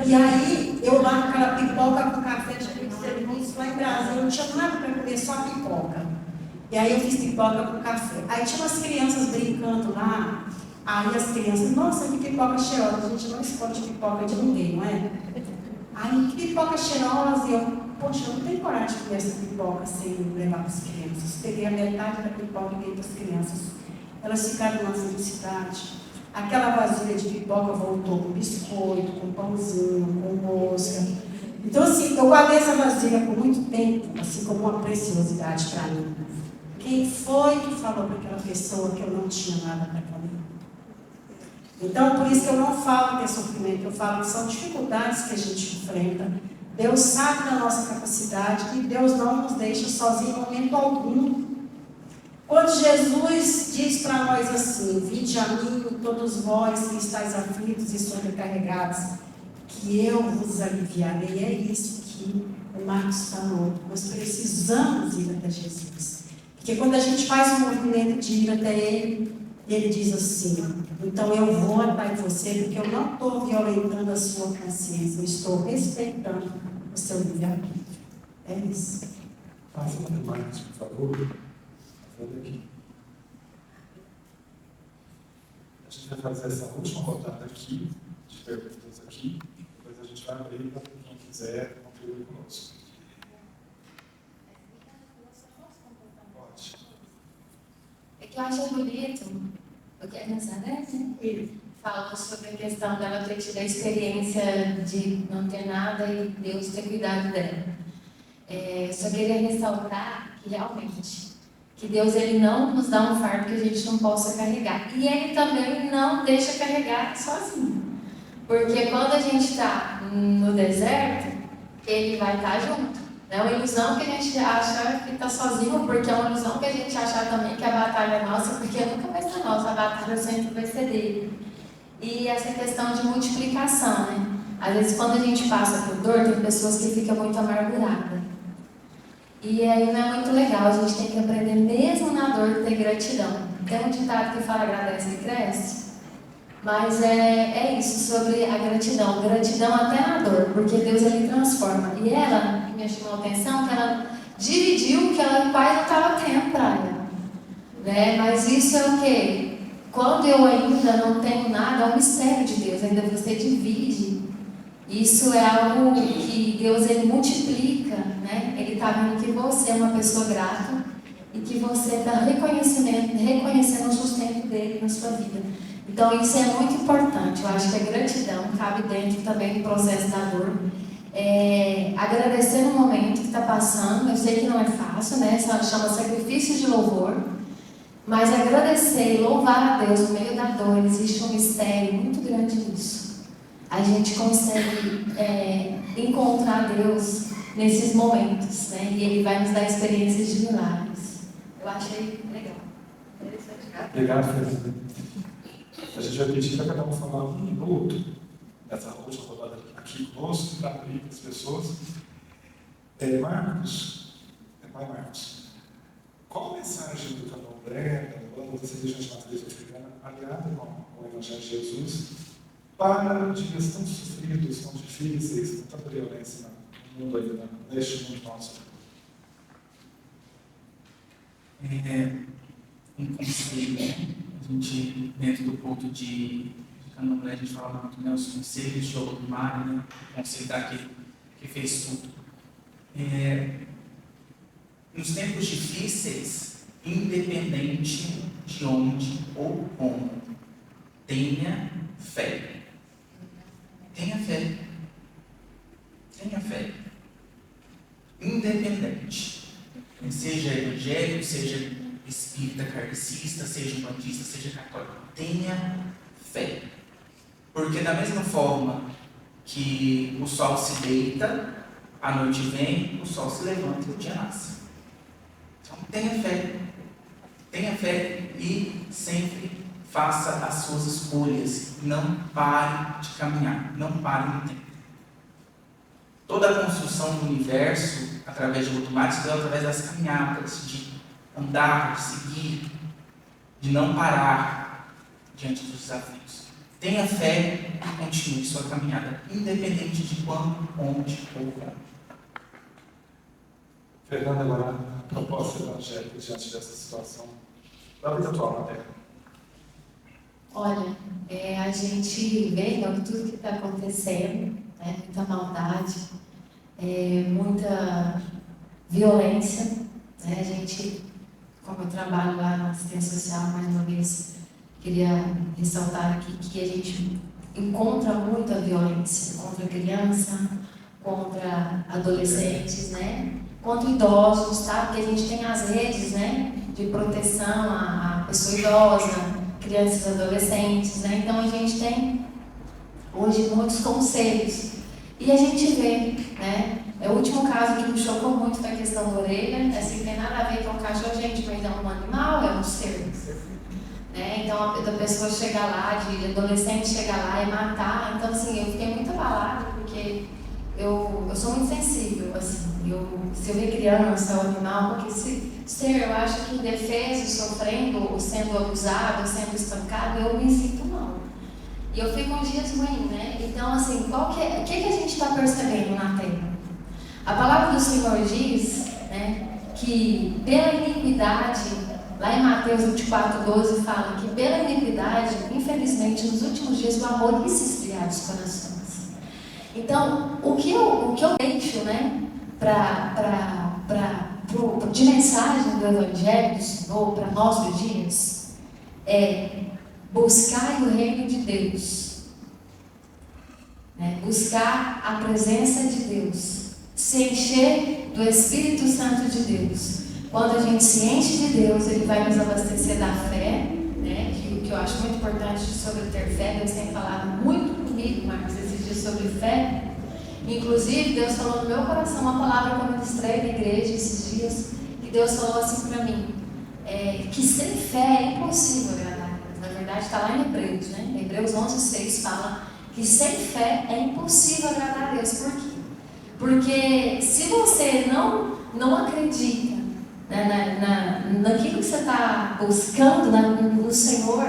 E aí, eu lá com aquela pipoca com café, isso lá em Brasília, eu não tinha nada para comer, só pipoca. E aí eu fiz pipoca com café. Aí tinha umas crianças brincando lá, aí as crianças: nossa, que pipoca cheirosa, a gente não esconde pipoca de ninguém, não é? Aí, que pipoca cheirosa, e eu poxa, eu não tenho coragem de comer essa pipoca sem levar para as crianças. Peguei a metade da pipoca e dei para as crianças. Elas ficaram numa felicidade. Aquela vasilha de pipoca voltou com biscoito, com pãozinho, com mosca. Então, assim, eu guardei essa vasilha por muito tempo, assim, como uma preciosidade para mim. Quem foi que falou para aquela pessoa que eu não tinha nada para comer? Então, por isso que eu não falo que é sofrimento, eu falo que são dificuldades que a gente enfrenta. Deus sabe da nossa capacidade e Deus não nos deixa sozinhos em momento algum. Quando Jesus diz para nós assim: vinde a mim, todos vós que estáis aflitos e sobrecarregados, que eu vos aliviarei. É isso que o Marcos falou. Nós precisamos ir até Jesus. Porque quando a gente faz um movimento de ir até Ele, Ele diz assim: então eu vou até você, porque eu não estou violentando a sua consciência, eu estou respeitando o seu livre-arbítrio. É isso. Faça uma demais, por favor. Aqui. A gente vai fazer essa última rodada aqui, de perguntas aqui, depois a gente vai abrir para quem quiser contribuir conosco. Pode. É que eu acho bonito o que a Nazaré, né? Falou sobre a questão dela ter tido a experiência de não ter nada e Deus ter cuidado dela. Só queria ressaltar que realmente que Deus ele não nos dá um fardo que a gente não possa carregar. E Ele também não deixa carregar sozinho. Porque quando a gente está no deserto, Ele vai estar junto. É uma ilusão que a gente acha que está sozinho, porque é uma ilusão que a gente acha também que a batalha é nossa, porque nunca vai ser nossa, a batalha sempre vai ser dele. E essa questão de multiplicação, né? Às vezes quando a gente passa por dor, tem pessoas que ficam muito amarguradas. E aí não é muito legal, a gente tem que aprender mesmo na dor ter gratidão. Tem um ditado que fala agradece e cresce, mas é isso, sobre a gratidão. Gratidão até na dor, porque Deus ele transforma. E ela, que me chamou a atenção, que ela dividiu o que ela quase não estava tendo para ela. Né? Mas isso é o quê? Quando eu ainda não tenho nada, é um mistério de Deus, ainda você divide. Isso é algo que Deus ele multiplica, né? Ele está vendo que você é uma pessoa grata e que você está reconhecendo o sustento dele na sua vida. Então isso é muito importante. Eu acho que a gratidão cabe dentro também do processo da dor. Agradecer no momento que está passando. Eu sei que não é fácil, né? Chama sacrifício de louvor. Mas agradecer e louvar a Deus no meio da dor, existe um mistério muito grande nisso. A gente consegue encontrar Deus nesses momentos, né? E Ele vai nos dar experiências de milagres. Eu achei legal. Obrigado, Fernanda. A gente vai pedir para cada um falar um minuto nessa última rodada aqui conosco, para abrir para as pessoas. Marcos, pai Marcos, qual a mensagem do Candomblé, da Umbanda, das religiões de matriz africana, aliada com o Evangelho de Jesus, para dias tão sofridos, tão difíceis, com tanta violência no mundo ainda, neste mundo nosso? Um conselho, né? A gente, dentro do culto de Candomblé, a gente fala muito, né, os conselhos de Olodumare, né? O conselho daquele que fez tudo. Nos tempos difíceis, independente de onde ou como, tenha fé. Tenha fé. Tenha fé. Independente. Seja evangélico, seja espírita kardecista, seja umbandista, seja católico. Tenha fé. Porque da mesma forma que o sol se deita, a noite vem, o sol se levanta e o dia nasce. Então tenha fé. Tenha fé e sempre faça as suas escolhas. Não pare de caminhar. Não pare no tempo. Toda a construção do universo, através de Olodumare, se deu através das caminhadas, de andar, de seguir, de não parar diante dos desafios. Tenha fé e continue sua caminhada, independente de quando, onde ou como. Fernanda, agora a proposta evangélica diante dessa situação da vida atual na Terra. Olha, a gente vê tudo que está acontecendo, né, muita maldade, muita violência, né? A gente, como eu trabalho lá na assistência social, mais uma vez, queria ressaltar aqui que a gente encontra muita violência contra criança, contra adolescentes, né? Contra idosos, tá? Porque a gente tem as redes, né, de proteção à pessoa idosa, crianças e adolescentes, né? Então a gente tem hoje muitos conselhos e a gente vê, né? O último caso que me chocou muito foi a questão da orelha. Assim, não tem nada a ver com o cachorro, gente, mas é um animal, é um ser. Né? Então a pessoa chega lá, de adolescente chegar lá e matar. Então assim, eu fiquei muito abalada porque eu sou muito sensível, assim. Se eu ver criança ou animal, porque se ser, eu acho que indefeso, sofrendo, ou sendo abusado, ou sendo espancado, eu me sinto mal. E eu fico uns dias ruins, né? Então assim, o que a gente está percebendo na Terra? A palavra do Senhor diz, né, que pela iniquidade, lá em Mateus 24:12 fala que pela iniquidade, infelizmente, nos últimos dias o amor ia se esfriar dos corações. Então, o que eu deixo, né, de mensagem do Evangelho do Senhor para nossos dias é buscar o reino de Deus, né, buscar a presença de Deus, se encher do Espírito Santo de Deus. Quando a gente se enche de Deus, Ele vai nos abastecer da fé, né? Que eu acho muito importante sobre ter fé. Deus tem falado muito comigo, Marcos, esses dias sobre fé. Inclusive, Deus falou no meu coração uma palavra que eu ministrei na igreja esses dias, que Deus falou assim para mim, que sem fé é impossível agradar a Deus. Na verdade, está lá em Hebreus, né? Hebreus 11:6 fala que sem fé é impossível agradar a Deus. Por quê? Porque se você não acredita, né, naquilo que você está buscando no Senhor,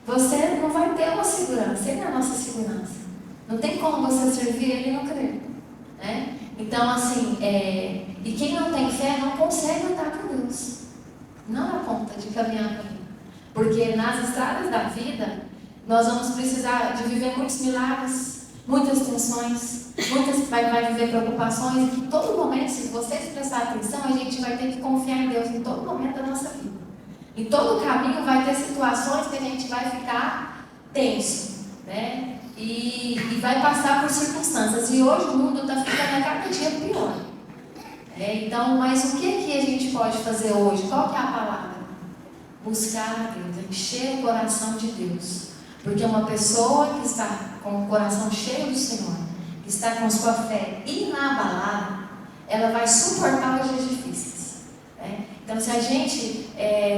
você não vai ter uma segurança. Ele é a nossa segurança. Não tem como você servir Ele e não crer, né? Então, assim, e quem não tem fé não consegue andar com Deus. Não dá conta de caminhar com Ele. Porque nas estradas da vida, nós vamos precisar de viver muitos milagres, muitas tensões, vai viver preocupações, e em todo momento, se vocês prestarem atenção, a gente vai ter que confiar em Deus em todo momento da nossa vida. Em todo caminho vai ter situações que a gente vai ficar tenso, né? E vai passar por circunstâncias. E hoje o mundo está ficando a cada dia pior. Então, mas o que a gente pode fazer hoje? Qual que é a palavra? Buscar a Deus, encher o coração de Deus. Porque uma pessoa que está com o coração cheio do Senhor, que está com sua fé inabalada, ela vai suportar os dias difíceis. Né? Então, se a gente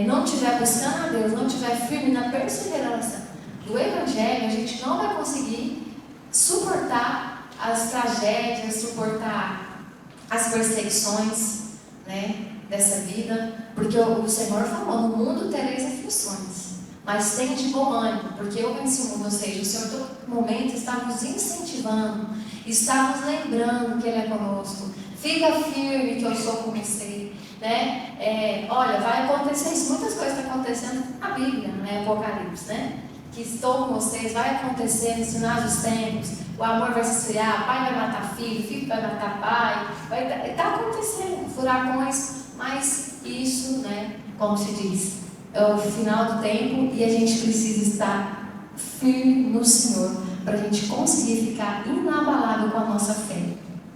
não estiver buscando a Deus, não estiver firme na perseverança do Evangelho, a gente não vai conseguir suportar as tragédias, suportar as perseguições, né, dessa vida, porque o Senhor falou, no mundo tereis aflições, mas tenha de bom ânimo, porque eu venci o mundo. Ou seja, o Senhor todo momento está nos incentivando, está nos lembrando que Ele é conosco. Fica firme que eu sou com você, né? Olha, vai acontecer isso, muitas coisas estão acontecendo na Bíblia, né? Apocalipse, né? Que estou com vocês, vai acontecer nos finais dos tempos, o amor vai se esfriar, pai vai matar filho, filho vai matar pai, está acontecendo, furacões, mas isso, né, como se diz, é o final do tempo e a gente precisa estar firme no Senhor, para a gente conseguir ficar inabalável com a nossa fé.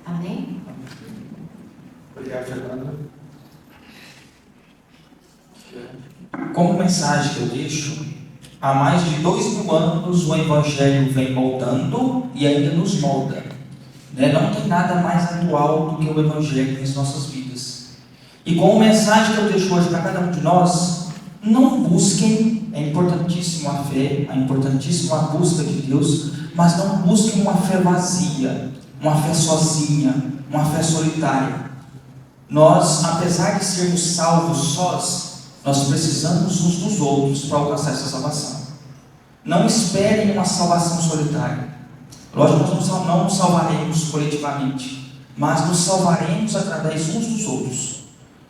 Amém? Obrigado, Fernanda. Como mensagem que eu deixo, há mais de 2000 anos o Evangelho vem moldando e ainda nos molda. Não tem nada mais atual do que o Evangelho nas nossas vidas. E como mensagem que eu deixo hoje para cada um de nós, não busquem, é importantíssimo a fé, é importantíssimo a busca de Deus, mas não busquem uma fé vazia, uma fé sozinha, uma fé solitária. Nós, apesar de sermos salvos sós, nós precisamos uns dos outros para alcançar essa salvação. Não esperem uma salvação solitária. Lógico que nós não nos salvaremos coletivamente, mas nos salvaremos através uns dos outros.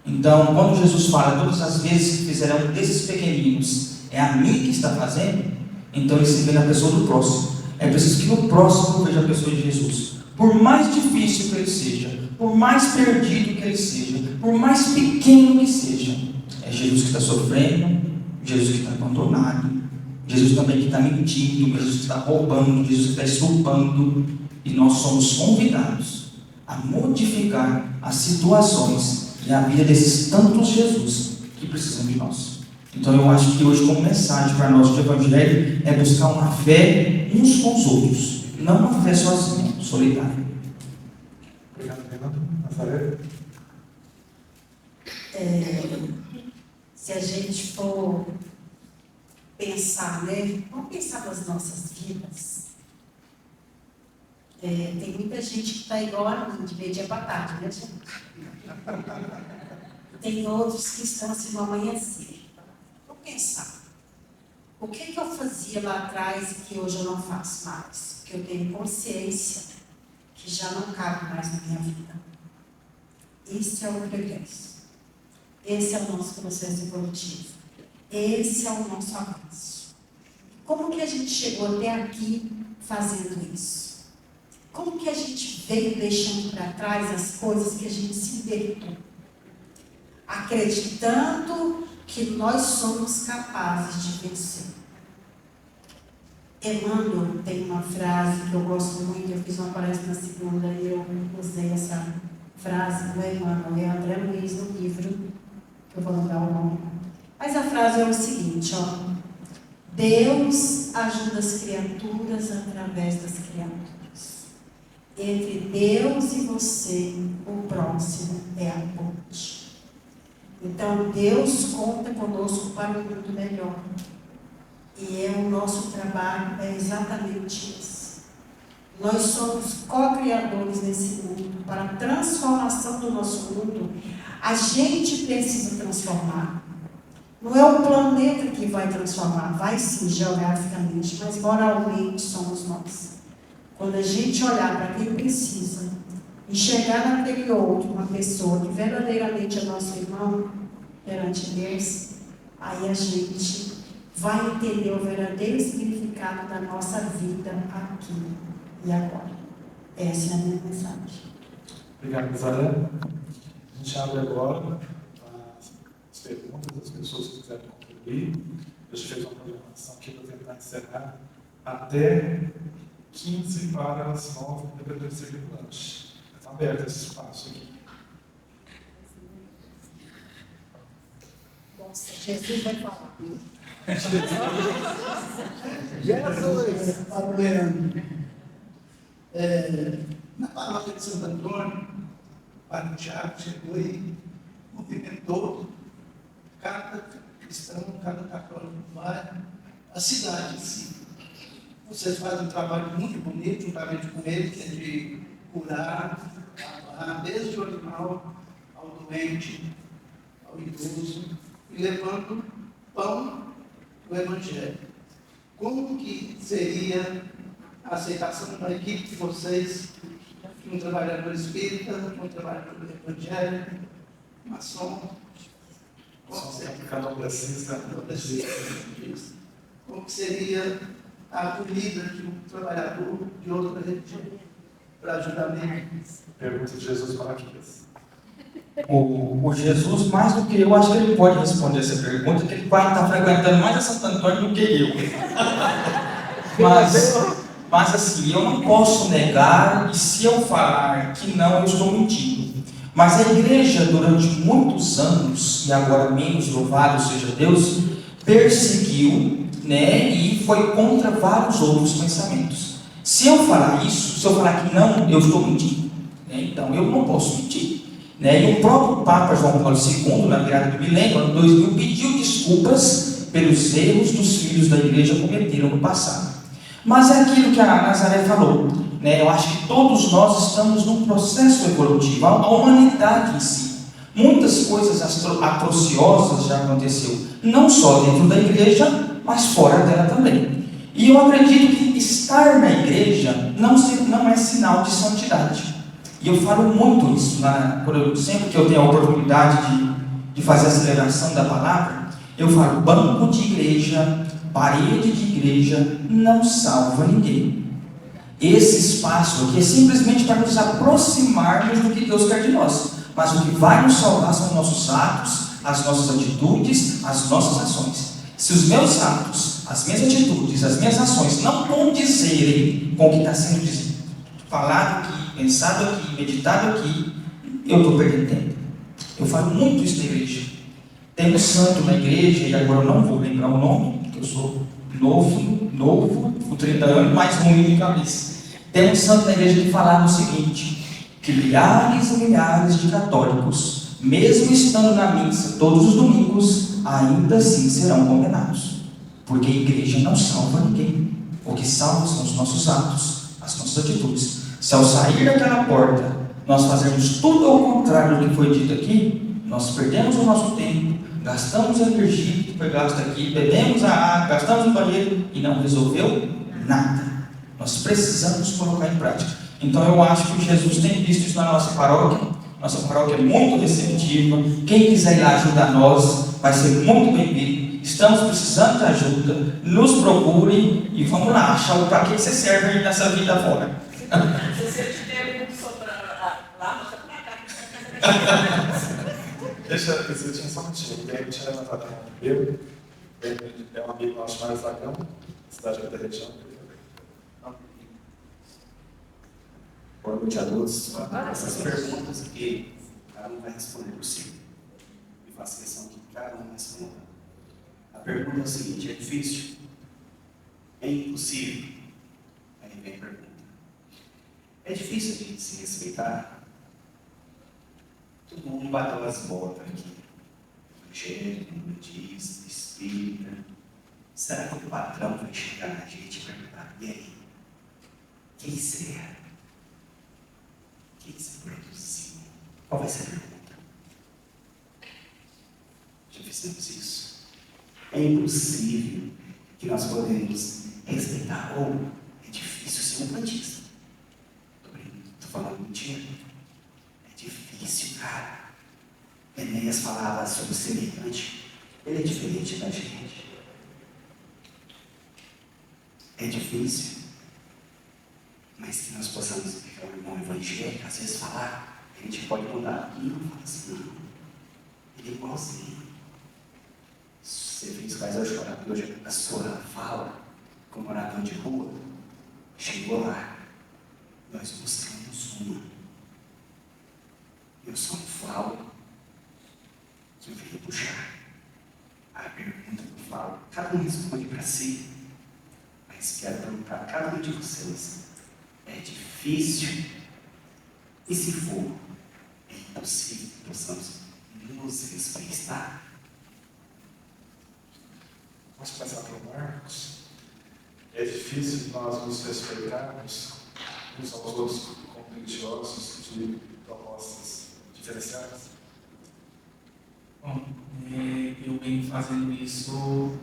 Então, quando Jesus fala, todas as vezes que fizerão desses pequeninos, é a mim que está fazendo, então ele se vê na pessoa do próximo. É preciso que no próximo veja a pessoa de Jesus. por mais difícil que ele seja, por mais perdido que ele seja, por mais pequeno que seja, é Jesus que está sofrendo, Jesus que está abandonado, Jesus também que está mentindo, Jesus que está roubando, Jesus que está estupando, e nós somos convidados a modificar as situações e a vida desses tantos Jesus que precisam de nós. Então eu acho que hoje, como mensagem para nós do Evangelho, é buscar uma fé uns com os outros, não uma fé sozinha, solitária. Obrigado, Fernando. Nazaré? Se a gente for pensar, né? Vamos pensar nas nossas vidas. Tem muita gente que está igual a mim, de meio dia para tarde, né, gente? Tem outros que estão assim no amanhecer. Vamos pensar. O que eu fazia lá atrás e que hoje eu não faço mais? Porque eu tenho consciência que já não cabe mais na minha vida. Isso é o progresso. Esse é o nosso processo evolutivo. Esse é o nosso avanço. Como que a gente chegou até aqui fazendo isso? Como que a gente veio deixando para trás as coisas que a gente se libertou? Acreditando que nós somos capazes de vencer. Emmanuel tem uma frase que eu gosto muito, eu fiz uma palestra na segunda e eu usei essa frase do Emmanuel, é André Luiz no livro, que eu vou lembrar o nome. Mas a frase é o seguinte, ó. Deus ajuda as criaturas através das criaturas. Entre Deus e você, o próximo é a ponte. Então, Deus conta conosco para um mundo melhor. E o nosso trabalho é exatamente isso. Nós somos co-criadores nesse mundo. Para a transformação do nosso mundo, a gente precisa transformar. Não é o planeta que vai transformar, vai sim, geograficamente, mas moralmente somos nós. Quando a gente olhar para quem precisa, enxergar naquele outro uma pessoa que verdadeiramente é nosso irmão perante Deus, aí a gente vai entender o verdadeiro significado da nossa vida aqui e agora. Essa é a minha mensagem. Obrigado, Nazaré. A gente abre agora as perguntas das pessoas que quiserem contribuir. Eu já fiz uma programação aqui para tentar encerrar até 15 para as 9, dependendo do circulante. Está aberto esse espaço aqui. Nossa, Jesus vai falar. Jesus, Padre Leandro. Na palavra de Santo Antônio, o Padre Tiago chegou e movimentou cada cristão, cada católico vai, a cidade em si. Vocês fazem um trabalho muito bonito, juntamente com ele, que é de curar, amar, desde o animal ao doente, ao idoso, e levando pão do Evangelho. Como que seria a aceitação da equipe de vocês, de um trabalhador espírita, de um trabalhador do Evangelho, maçom? Como que seria a acolhida de um trabalhador de outra religião para ajudamento? Pergunta de Jesus Malaquias. O Jesus, mais do que eu, acho que ele pode responder essa pergunta, que ele vai estar frequentando mais a Santo Antônio do que eu. Mas assim, eu não posso negar, e se eu falar que não, eu estou mentindo. Mas a igreja, durante muitos anos, e agora menos, louvado seja Deus, perseguiu, e foi contra vários outros pensamentos. Se eu falar isso, se eu falar que não, eu estou mentindo. Então, eu não posso mentir. E o próprio Papa João Paulo II, na virada do milênio, ano 2000, pediu desculpas pelos erros dos filhos da igreja cometeram no passado. Mas é aquilo que a Nazaré falou. Eu acho que todos nós estamos num processo evolutivo, a humanidade em si. Muitas coisas atrociosas já aconteceu, não só dentro da igreja, mas fora dela também. E eu acredito que estar na igreja não é sinal de santidade. E eu falo muito isso, sempre que eu tenho a oportunidade de fazer a celebração da palavra, eu falo, banco de igreja, parede de igreja, não salva ninguém. Esse espaço aqui é simplesmente para nos aproximarmos do que Deus quer de nós. Mas o que vai nos salvar são os nossos atos, as nossas atitudes, as nossas ações. Se os meus atos, as minhas atitudes, as minhas ações não condizerem com o que está sendo falado aqui, pensado aqui, meditado aqui, eu estou perdendo tempo. Eu falo muito isso na igreja. Tem um santo na igreja, e agora eu não vou lembrar o nome, porque eu sou novo, com 30 anos, mais ruim de cabeça. Tem um santo na igreja que falava o seguinte, que milhares e milhares de católicos, mesmo estando na missa todos os domingos, ainda assim serão condenados. Porque a igreja não salva ninguém. O que salva são os nossos atos, as nossas atitudes. Se ao sair daquela porta, nós fazermos tudo ao contrário do que foi dito aqui, nós perdemos o nosso tempo, gastamos a energia que foi gasta aqui, bebemos a água, gastamos no banheiro e não resolveu nada. Nós precisamos colocar em prática. Então eu acho que Jesus tem visto isso na nossa paróquia. Nossa paróquia é muito receptiva. Quem quiser ir lá ajudar nós, vai ser muito bem-vindo. Estamos precisando de ajuda. Nos procure e vamos lá achar para que você serve aí nessa vida fora. Se você tiver um sobrar lá, você vai Deixa eu tinha só um minutinho. Tem tinha levantado a mão primeiro. É um amigo nosso chamado Zagão, cidade da região. Boa noite a todos. Essas perguntas aqui, cada um vai responder por si. E faço questão que cada um responda. A pergunta é o seguinte: é difícil? É impossível? Aí vem a pergunta. É difícil de se respeitar? Todo mundo bateu as botas aqui. Evangélico, budista, espírita. Será que o patrão vai chegar na gente e perguntar: e aí? Quem você é? O que você produziu? Qual vai ser a pergunta? Já fizemos isso. É impossível que nós podemos respeitar, ou é difícil ser um plantista. Estou falando mentira. É difícil, cara. Enéas falava sobre o semelhante. Ele é diferente da gente. É difícil. Mas que nós possamos pegar o irmão evangélico, às vezes falar, a gente pode mudar. E não fala assim, não. Ele é igualzinho. Você fez faz eu chorar, porque hoje a sua fala, como morador de rua, chegou lá. Nós buscamos uma. Eu só falo que eu venho puxar a pergunta que eu falo. Cada um responde para si, mas quero perguntar a cada um de vocês: é difícil? E se for, é impossível que possamos nos respeitar? Vamos começar pelo Marcos. É difícil nós nos respeitarmos uns aos outros como religiosos de propostas diferenciadas? Bom, eu venho fazendo isso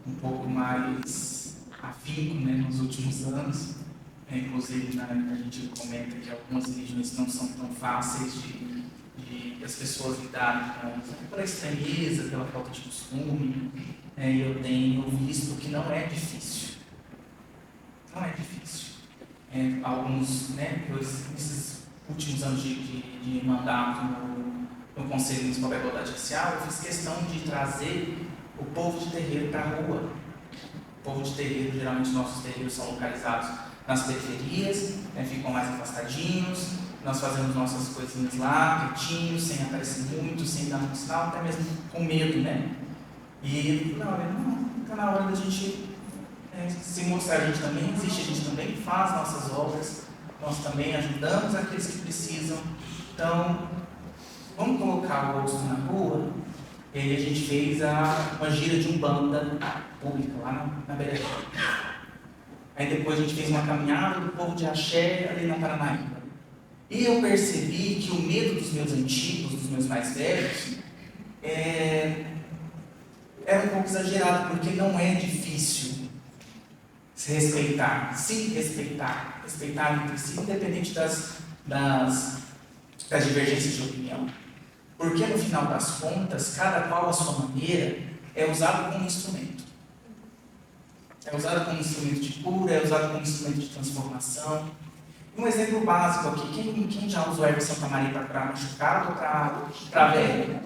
um pouco mais afinco, né, nos últimos anos. Inclusive, a gente comenta que algumas religiões não são tão fáceis de as pessoas lidarem pela estranheza, pela falta de costume. Eu tenho visto que não é difícil. Não é difícil. Alguns, nesses últimos anos de mandato no Conselho Municipal da Igualdade Racial, eu fiz questão de trazer o povo de terreiro para a rua. O povo de terreiro, geralmente nossos terreiros são localizados nas periferias, ficam mais afastadinhos. Nós fazemos nossas coisinhas lá, quietinhos, sem aparecer muito, sem dar muito sinal, até mesmo com medo, né? E não, está na hora da gente se mostrar. A gente também existe, a gente também faz nossas obras, nós também ajudamos aqueles que precisam. Então, vamos colocar o rosto na rua. E aí a gente fez uma gira de umbanda pública lá na Beira. Aí depois a gente fez uma caminhada do povo de Axé ali na Paranaíba. E eu percebi que o medo dos meus antigos, dos meus mais velhos, era um pouco exagerado, porque não é difícil se respeitar entre si, independente das divergências de opinião. Porque no final das contas, cada qual a sua maneira é usado como instrumento. é usada como instrumento de cura, é usada como instrumento de transformação. Um exemplo básico aqui, quem já usou a erva Santa Maria para curar machucado ou para velho?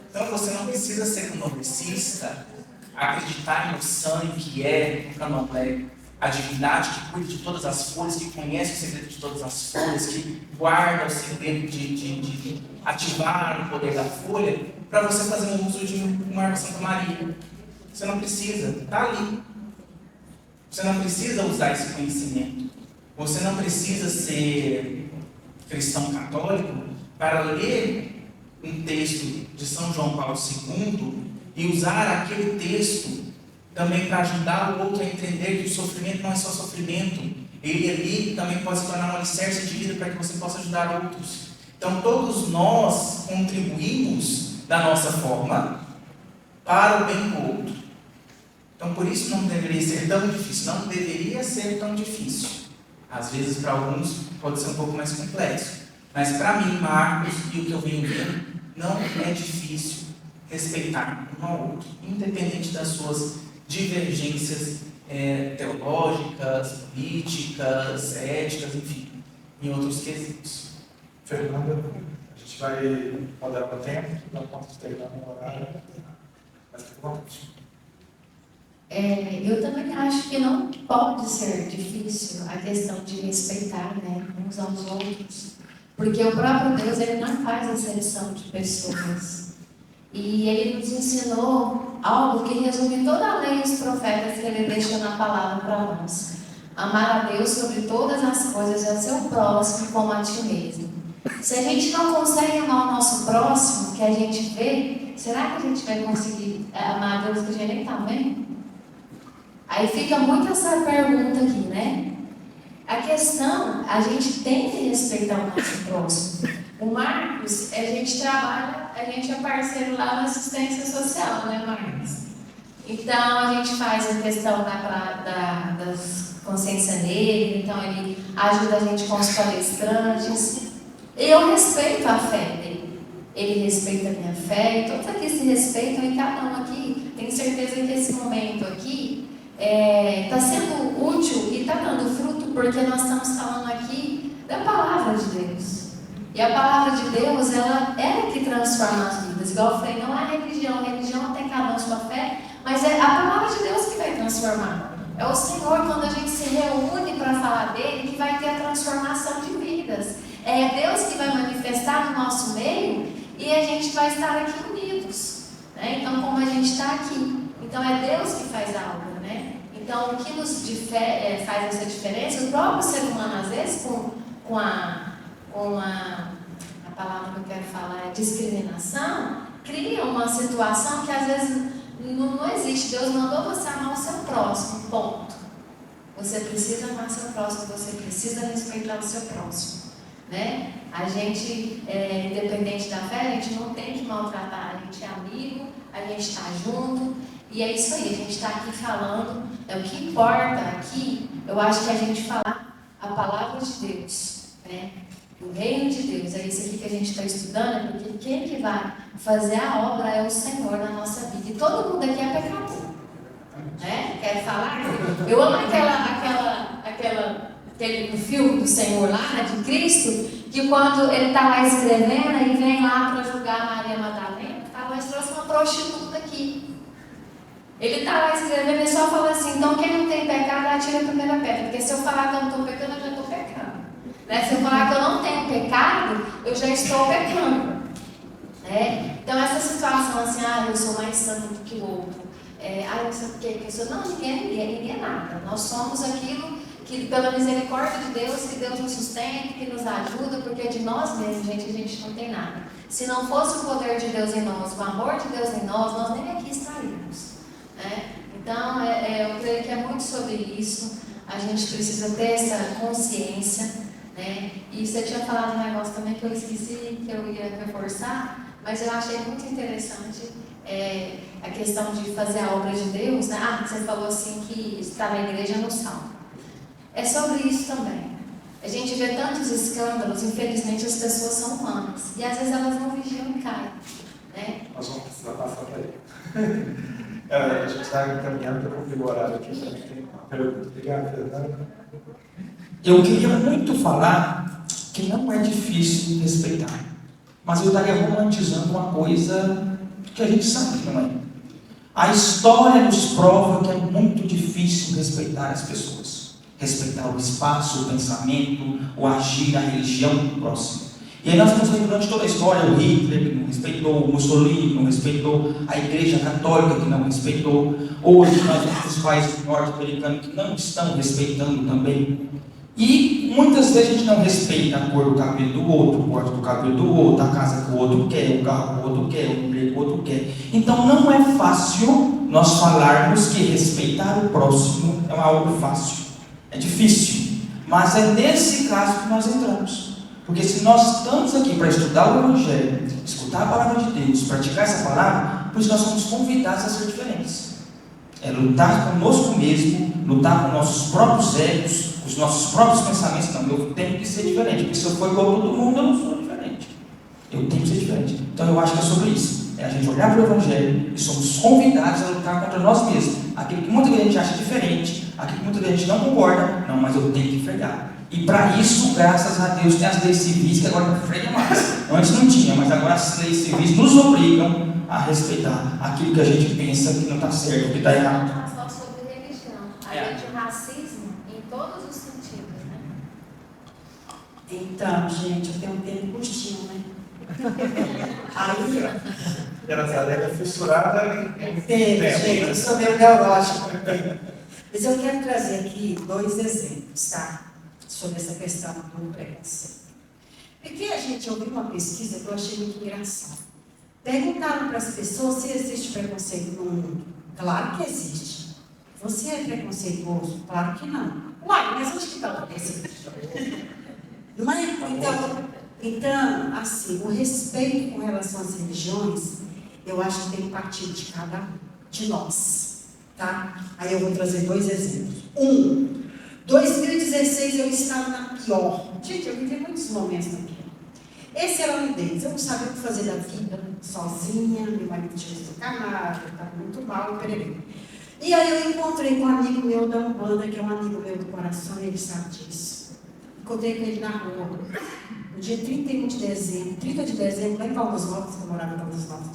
Então você não precisa ser candomblessista, acreditar no sangue que é o candomblé, a divindade que cuida de todas as folhas, que conhece o segredo de todas as folhas, que guarda o segredo de ativar o poder da folha, para você fazer um uso de uma erva Santa Maria. Você não precisa, está ali. Você não precisa usar esse conhecimento. Você não precisa ser cristão católico para ler um texto de São João Paulo II e usar aquele texto também para ajudar o outro a entender que o sofrimento não é só sofrimento. Ele ali também pode se tornar um alicerce de vida para que você possa ajudar outros. Então todos nós contribuímos da nossa forma para o bem do outro. Então por isso não deveria ser tão difícil. Não deveria ser tão difícil. Às vezes para alguns pode ser um pouco mais complexo. Mas para mim, Marcos, e o que eu venho vendo, não é difícil respeitar um ao outro, independente das suas divergências teológicas, políticas, éticas, enfim, em outros quesitos. Fernanda, a gente vai moderar o tempo, dar conta de terminar no horário, mas fica bom. Eu também acho que não pode ser difícil a questão de respeitar, né, uns aos outros, porque o próprio Deus ele não faz acepção de pessoas. E ele nos ensinou algo que resume toda a lei e os profetas que ele deixou na palavra para nós. Amar a Deus sobre todas as coisas e ao seu próximo como a ti mesmo. Se a gente não consegue amar o nosso próximo, que a gente vê, será que a gente vai conseguir amar a Deus que a gente nem está vendo? Aí fica muito essa pergunta aqui, né? A questão, a gente tem que respeitar o nosso próximo. O Marcos, a gente trabalha, a gente é parceiro lá na assistência social, né, Marcos? Então, a gente faz a questão da consciência negra, então ele ajuda a gente com os palestrantes. Eu respeito a fé dele, ele respeita a minha fé, e todos aqui se respeitam, e cada um aqui, tenho certeza que esse momento aqui está sendo útil e está dando fruto, porque nós estamos falando aqui da palavra de Deus. E a palavra de Deus, ela é que transforma as vidas. Igual eu falei, não é a religião tem cada um sua fé, mas é a palavra de Deus que vai transformar. É o Senhor, quando a gente se reúne para falar dele, que vai ter a transformação de vidas. É Deus que vai manifestar no nosso meio e a gente vai estar aqui unidos. Né? Então, como a gente está aqui, então é Deus que faz a obra, né? Então, o que nos faz essa diferença, o próprio ser humano, às vezes, com a palavra que eu quero falar é discriminação, cria uma situação que às vezes não existe. Deus mandou você amar o seu próximo, ponto. Você precisa amar o seu próximo, você precisa respeitar o seu próximo. Né? A gente, independente da fé, a gente não tem que maltratar, a gente é amigo, a gente está junto, e é isso aí, a gente está aqui falando, o que importa aqui, eu acho que a gente falar a palavra de Deus, né? O reino de Deus, é isso aqui que a gente está estudando, porque quem que vai fazer a obra é o Senhor na nossa vida, e todo mundo aqui é pecador, né? Quer falar? Eu amo aquele filme do Senhor lá, né, de Cristo, que quando ele está lá escrevendo, ele vem lá para julgar Maria Madalena, mas trouxe uma prostituta aqui. Ele está lá escrevendo e só fala assim, então quem não tem pecado, atira a primeira pedra, porque se eu falar que eu não estou pecando, eu já estou pecando. Né? Se eu falar que eu não tenho pecado, eu já estou pecando. Né? Então essa situação assim, eu sou mais santo do que o outro, não sei o que, pessoa, não, ninguém é nada. Nós somos aquilo que pela misericórdia de Deus, que Deus nos sustenta, que nos ajuda, porque de nós mesmos, a gente não tem nada. Se não fosse o poder de Deus em nós, o amor de Deus em nós nem aqui estaríamos. Né? Então, eu creio que é muito sobre isso. A gente precisa ter essa consciência. Né? E você tinha falado um negócio também que eu esqueci, que eu ia reforçar, mas eu achei muito interessante a questão de fazer a obra de Deus. Né? Você falou assim que está na igreja no salmo. É sobre isso também. A gente vê tantos escândalos, infelizmente as pessoas são humanas. E às vezes elas não vigiam e caem. Né? Nós vamos precisar passar para ele. A gente está caminhando para cumprir o horário aqui. Tem uma pergunta. Obrigado, Fernando. Eu queria muito falar que não é difícil respeitar, mas eu estaria romantizando uma coisa que a gente sabe que não é. A história nos prova que é muito difícil respeitar as pessoas, respeitar o espaço, o pensamento, o agir, a religião do próximo. E aí nós vamos ver durante toda a história o Hitler que não respeitou, o Mussolini que não respeitou, a Igreja Católica que não respeitou, hoje nós vemos os países norte-americanos que não estão respeitando também. E muitas vezes a gente não respeita a cor do cabelo do outro, o corte do cabelo do outro, a casa que o outro quer, o carro que o outro quer, o emprego que o outro quer. Então não é fácil nós falarmos que respeitar o próximo é algo fácil. É difícil. Mas é nesse caso que nós entramos. Porque se nós estamos aqui para estudar o Evangelho, escutar a palavra de Deus, praticar essa palavra, por isso nós somos convidados a ser diferentes. É lutar conosco mesmo, lutar com nossos próprios egos, os nossos próprios pensamentos. Não, eu tenho que ser diferente, porque se eu for igual a todo mundo, eu não sou diferente. Eu tenho que ser diferente. Então eu acho que é sobre isso. É a gente olhar para o Evangelho e somos convidados a lutar contra nós mesmos. Aquilo que muita gente acha diferente, aquilo que muita gente não concorda, não, mas eu tenho que frear. E para isso, graças a Deus, tem as leis civis que agora não freia mais. Antes não tinha, mas agora as leis civis nos obrigam a respeitar aquilo que a gente pensa que não está certo, que está errado. Mas só sobre religião, além de racismo, em todos os sentidos, né? Então, gente, eu tenho um tempo curtinho, né? Aí, Engraçado, ela é fissurada em gente, tempo. eu sou meio neurótica. Mas eu quero trazer aqui 2 exemplos, tá? Sobre essa questão do preconceito. Porque a gente ouviu uma pesquisa que eu achei muito engraçada. Perguntaram para as pessoas se existe preconceito no mundo. Claro que existe. Você é preconceituoso? Claro que não. Uai, mas onde que está o preconceito? Não é? Então, assim, o respeito com relação às religiões, eu acho que tem que partir de cada um, de nós. Tá? Aí eu vou trazer 2 exemplos. 2016 eu estava na pior. Gente, eu vivi muitos momentos na pior. Esse era um deles. Eu não sabia o que fazer da vida, sozinha, meu marido tinha desencarnado, eu estava muito mal, pererei. E aí eu encontrei com um amigo meu da Umbanda, que é um amigo meu do coração, e ele sabe disso. Encontrei com ele na rua, no dia 30 de dezembro, lá em Palmas Novas, que eu morava em Palmas Novas.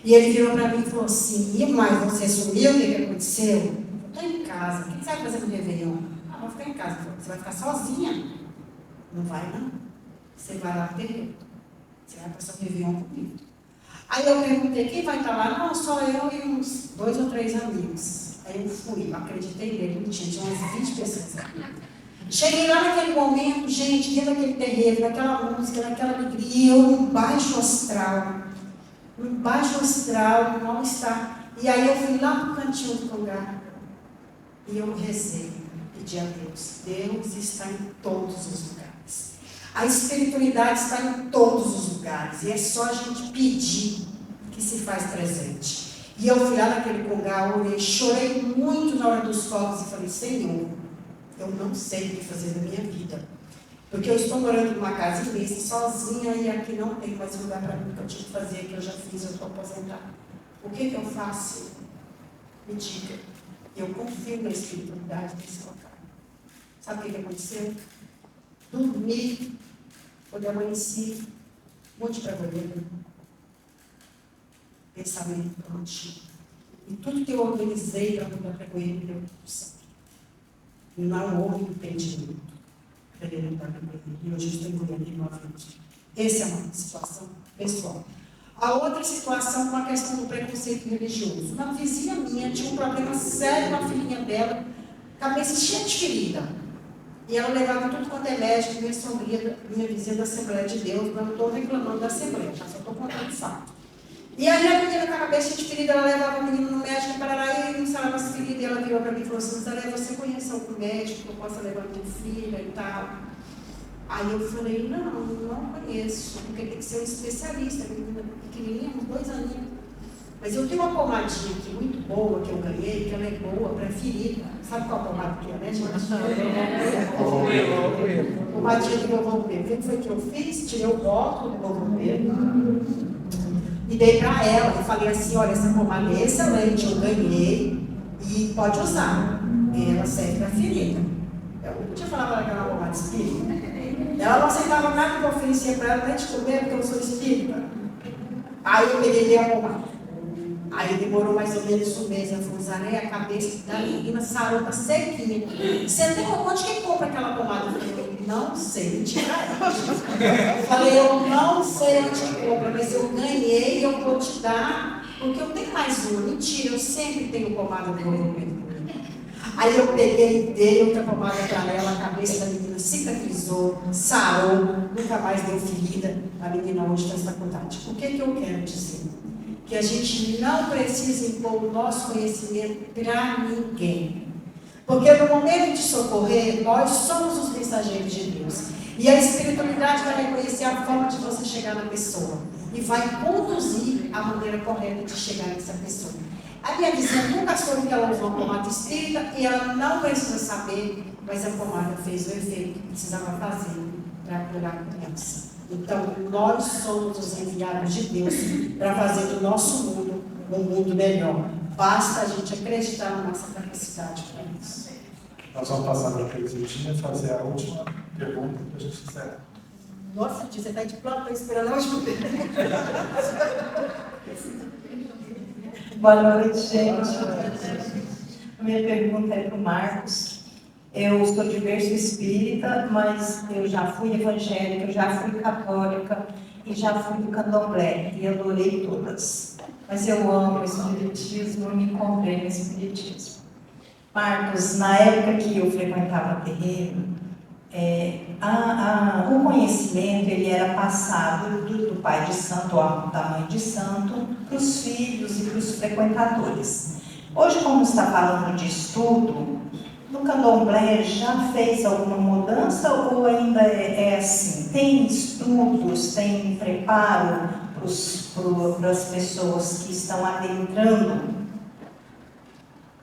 E ele virou para mim e falou assim: e mais, você sumiu, o que aconteceu? Eu estou em casa, o que você vai fazer no Réveillon? Vou ficar em casa. Você vai ficar sozinha? Não vai, não. Você vai lá pro terreiro. Você vai passar o Réveillon comigo. Aí eu perguntei, quem vai estar lá? Não, só eu e uns 2 ou 3 amigos. Aí eu fui, acreditei nele, tinha umas 20 pessoas aqui. Cheguei lá naquele momento, gente, dentro daquele terreiro, naquela música, naquela alegria, eu um baixo astral, mal estar. E aí eu fui lá pro cantinho do lugar e eu rezei. Pedir a Deus. Deus está em todos os lugares. A espiritualidade está em todos os lugares. E é só a gente pedir que se faz presente. E eu fui lá naquele lugar, orei, chorei muito na hora dos fogos e falei: Senhor, eu não sei o que fazer da minha vida. Porque eu estou morando numa casa imensa, sozinha, e aqui não tem mais lugar para mim que eu tinha que fazer, que eu já fiz, eu estou aposentada. O que eu faço? Me diga. Eu confio na espiritualidade desse local. Sabe o que aconteceu? Dormi, quando eu amanheci, monte para banheiro, pensamento prontinho. E tudo que eu organizei para mudar para banheiro deu tudo certo. Não houve impedimento para ele mudar para banheiro. E hoje eu estou engolindo novamente. Essa é uma situação pessoal. A outra situação com a questão do preconceito religioso. Uma vizinha minha tinha um problema sério com a filhinha dela, cabeça cheia de ferida. E ela levava tudo quanto é médico, minha vizinha da Assembleia de Deus, não estou reclamando da Assembleia, já só estou contando o fato. E aí a menina com a cabeça cheia de ferida, ela levava o menino no médico, e não sarava as feridas, e ela virou para mim e falou assim: Nazaré, você conhece algum médico que eu possa levar minha filha e tal? Aí eu falei: não conheço, porque tem que ser um especialista, menina pequenininha, uns 2 aninhos. Mas eu tenho uma pomadinha aqui muito boa que eu ganhei, que ela é boa para ferida. Sabe qual pomada que é, né, gente? Pomadinha do meu romper. O que foi que eu fiz? Tirei o rótulo do meu romper. E dei para ela, e falei assim, olha, essa pomada é excelente, eu ganhei, e pode usar. Ela serve para ferida. Eu não podia falar para ela que era uma pomada espírita. Ela não aceitava nada que eu oferecia para ela, nem de comer, porque eu sou espírita. Aí eu peguei e dei a pomada. Aí demorou mais ou menos um mês, eu fui usar a cabeça da menina sarou, tá sequinha. Você tem onde que compra aquela pomada? Eu falei, não sei, mentira. Eu falei, eu não sei onde que compra, mas eu ganhei e eu vou te dar, porque eu tenho mais uma. Mentira, eu sempre tenho pomada do meu corpo. Aí eu peguei e dei outra pomada para ela, a cabeça da menina cicatrizou, sarou, nunca mais deu ferida. A menina hoje está essa faculdade. O que eu quero dizer? Que a gente não precisa impor o nosso conhecimento para ninguém. Porque no momento de socorrer, nós somos os mensageiros de Deus. E a espiritualidade vai reconhecer a forma de você chegar na pessoa. E vai conduzir a maneira correta de chegar nessa pessoa. A minha vizinha nunca soube que ela usou uma pomada espírita e ela não precisa saber, mas a pomada fez o efeito que precisava fazer para curar a criança. Então, nós somos os enviados de Deus para fazer do nosso mundo um mundo melhor. Basta a gente acreditar na nossa capacidade para isso. Nós vamos passar para a Cristina fazer a última pergunta para a gente encerrar. Nossa, tia, você está de plano, estou esperando a última pergunta. Boa noite, gente. A minha pergunta é para o Marcos. Eu sou de berço espírita, mas eu já fui evangélica, eu já fui católica e já fui do candomblé, e adorei todas. Mas eu amo o espiritismo, eu me encontrei no espiritismo. Marcos, na época que eu frequentava terreiro, o conhecimento ele era passado do pai de santo ou da mãe de santo para os filhos e para os frequentadores. Hoje, como está falando de estudo, no candomblé já fez alguma mudança ou ainda é assim? Tem estudos, tem preparo para as pessoas que estão adentrando?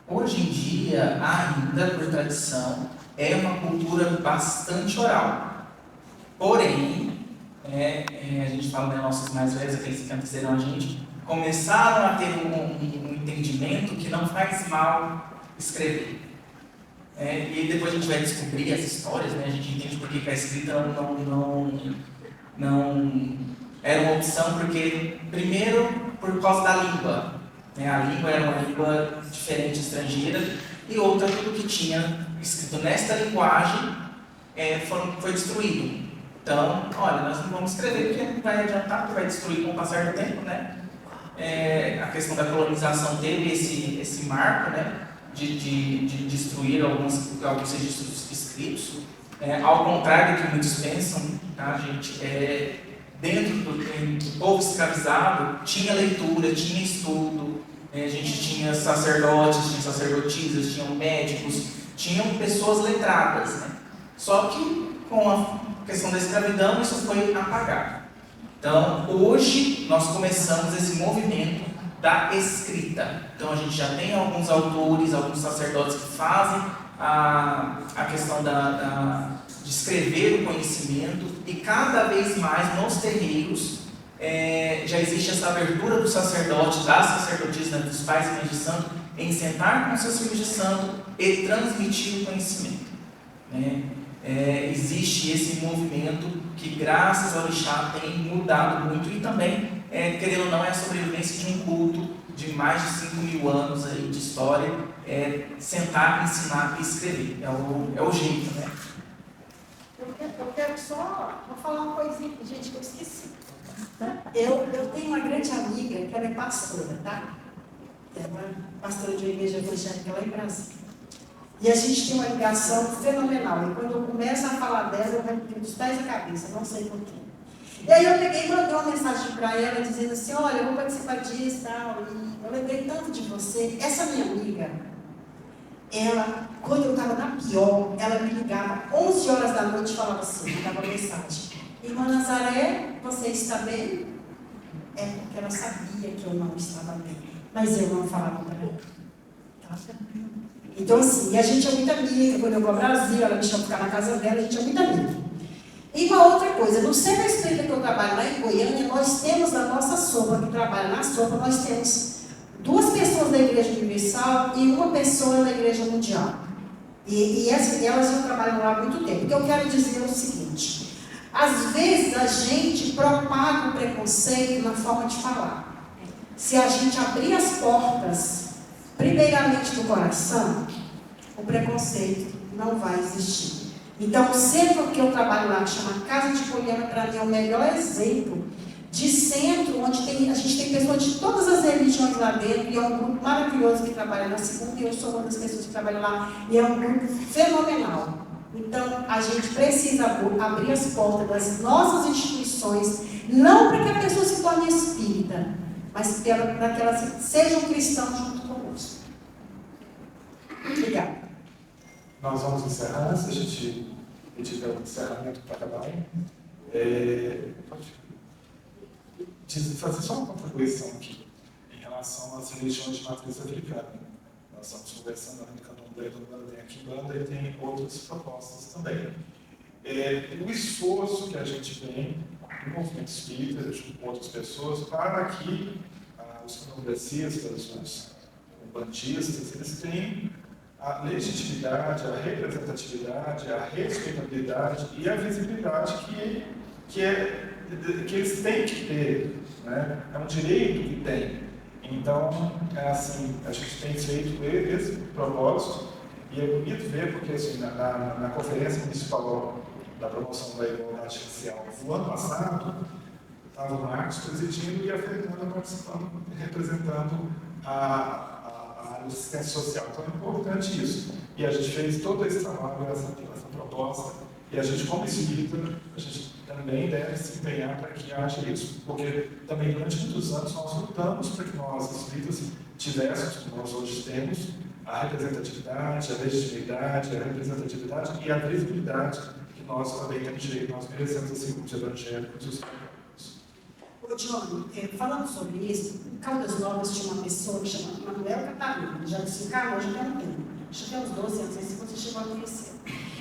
Hoje em dia, ainda por tradição, é uma cultura bastante oral. Porém, a gente fala, né, nossos mais velhos, aqueles que antecederam a gente, começaram a ter um entendimento que não faz mal escrever. E depois a gente vai descobrir as histórias, né? A gente entende por que a escrita não era uma opção, porque, primeiro, por causa da língua. A língua era uma língua diferente, estrangeira, e outra, tudo que tinha escrito nesta linguagem foi destruído. Então, olha, nós não vamos escrever porque não vai adiantar, porque vai destruir com o passar do tempo, né? A questão da colonização teve esse marco, né? De destruir alguns registros escritos, ao contrário do que muitos pensam, tá, gente? Dentro do povo escravizado tinha leitura, tinha estudo, a gente tinha sacerdotes, tinha sacerdotisas, tinham médicos, tinham pessoas letradas, né? Só que com a questão da escravidão isso foi apagado. Então hoje nós começamos esse movimento da escrita. Então a gente já tem alguns autores, alguns sacerdotes que fazem a questão de escrever o conhecimento, e cada vez mais nos terreiros já existe essa abertura do sacerdote, das sacerdotisas, dos pais e mães de santo, em sentar com seus filhos de santo e transmitir o conhecimento. Existe esse movimento que, graças ao Orixá, tem mudado muito, e também, querendo ou não, é a sobrevivência de um culto de mais de 5.000 anos aí de história, sentar, ensinar e escrever. É o jeito, né? Eu quero só falar uma coisinha, gente, que eu esqueci. Eu tenho uma grande amiga que ela é pastora, tá? É uma pastora de uma igreja evangélica lá em Brasília. E a gente tem uma ligação fenomenal. E quando eu começo a falar dela, eu vou dos pés à cabeça, não sei por quê. E aí eu peguei e mandei uma mensagem para ela dizendo assim, olha, eu vou participar disso e tal. E eu lembrei tanto de você. Essa minha amiga, ela, quando eu estava na pior, ela me ligava 11 horas da noite e falava assim, me dava mensagem. Irmã Nazaré, você está bem? Porque ela sabia que eu não estava bem. Mas eu não falava para ela. Tá? Então assim, e a gente é muito amiga. Quando eu vou ao Brasil, ela me chama para ficar na casa dela, a gente é muito amiga. E uma outra coisa, no centro espírita que eu trabalho lá em Goiânia, nós temos na nossa sopa, que trabalha na sopa, nós temos 2 pessoas da Igreja Universal e 1 pessoa da Igreja Mundial. E elas já trabalham lá há muito tempo. O que eu quero dizer é o seguinte: às vezes a gente propaga o preconceito na forma de falar. Se a gente abrir as portas, primeiramente do coração, o preconceito não vai existir. Então, o centro que eu trabalho lá, que chama Casa de Poliana, para mim é o melhor exemplo de centro, onde a gente tem pessoas de todas as religiões lá dentro, e é um grupo maravilhoso que trabalha na segunda, e eu sou uma das pessoas que trabalha lá, e é um grupo fenomenal. Então, a gente precisa abrir as portas das nossas instituições, não para que a pessoa se torne espírita, mas para que elas sejam cristãos junto conosco. Obrigada. Nós vamos encerrar, se a gente tiver um encerramento para cada um. Fazer só uma contribuição aqui, em relação às religiões de matriz africana. Nós estamos conversando, a Candomblé do Banda tem aqui em Banda e tem outras propostas também. O esforço que a gente tem no movimento espírita, junto com outras pessoas, para que os candomblecistas, os umbandistas, eles tenham a legitimidade, a representatividade, a respeitabilidade e a visibilidade que eles têm que ter, né? É um direito que tem. Então, assim, a gente tem feito esse propósito e é bonito ver, porque assim, na Conferência Municipal da Promoção da Igualdade Racial do ano passado, estava o Marcos presidindo e a Fernanda participando, representando a assistência social. Então é importante isso. E a gente fez todo esse trabalho, essa proposta, e a gente, como espírita, a gente também deve se empenhar para que haja isso. Porque também durante muitos anos nós lutamos para que nós, espíritas, tivéssemos, como nós hoje temos, a representatividade, a legitimidade, a representatividade e a visibilidade que nós também temos direito, nós merecemos, assim como os evangélicos e os católicos. Ô, Johnny, falando sobre isso, em Caldas Novas tinha uma pessoa que chama Manuel Catarina, já desencarnou, já tem um tempo, acho que tem uns 12 anos, se você chegou a conhecer.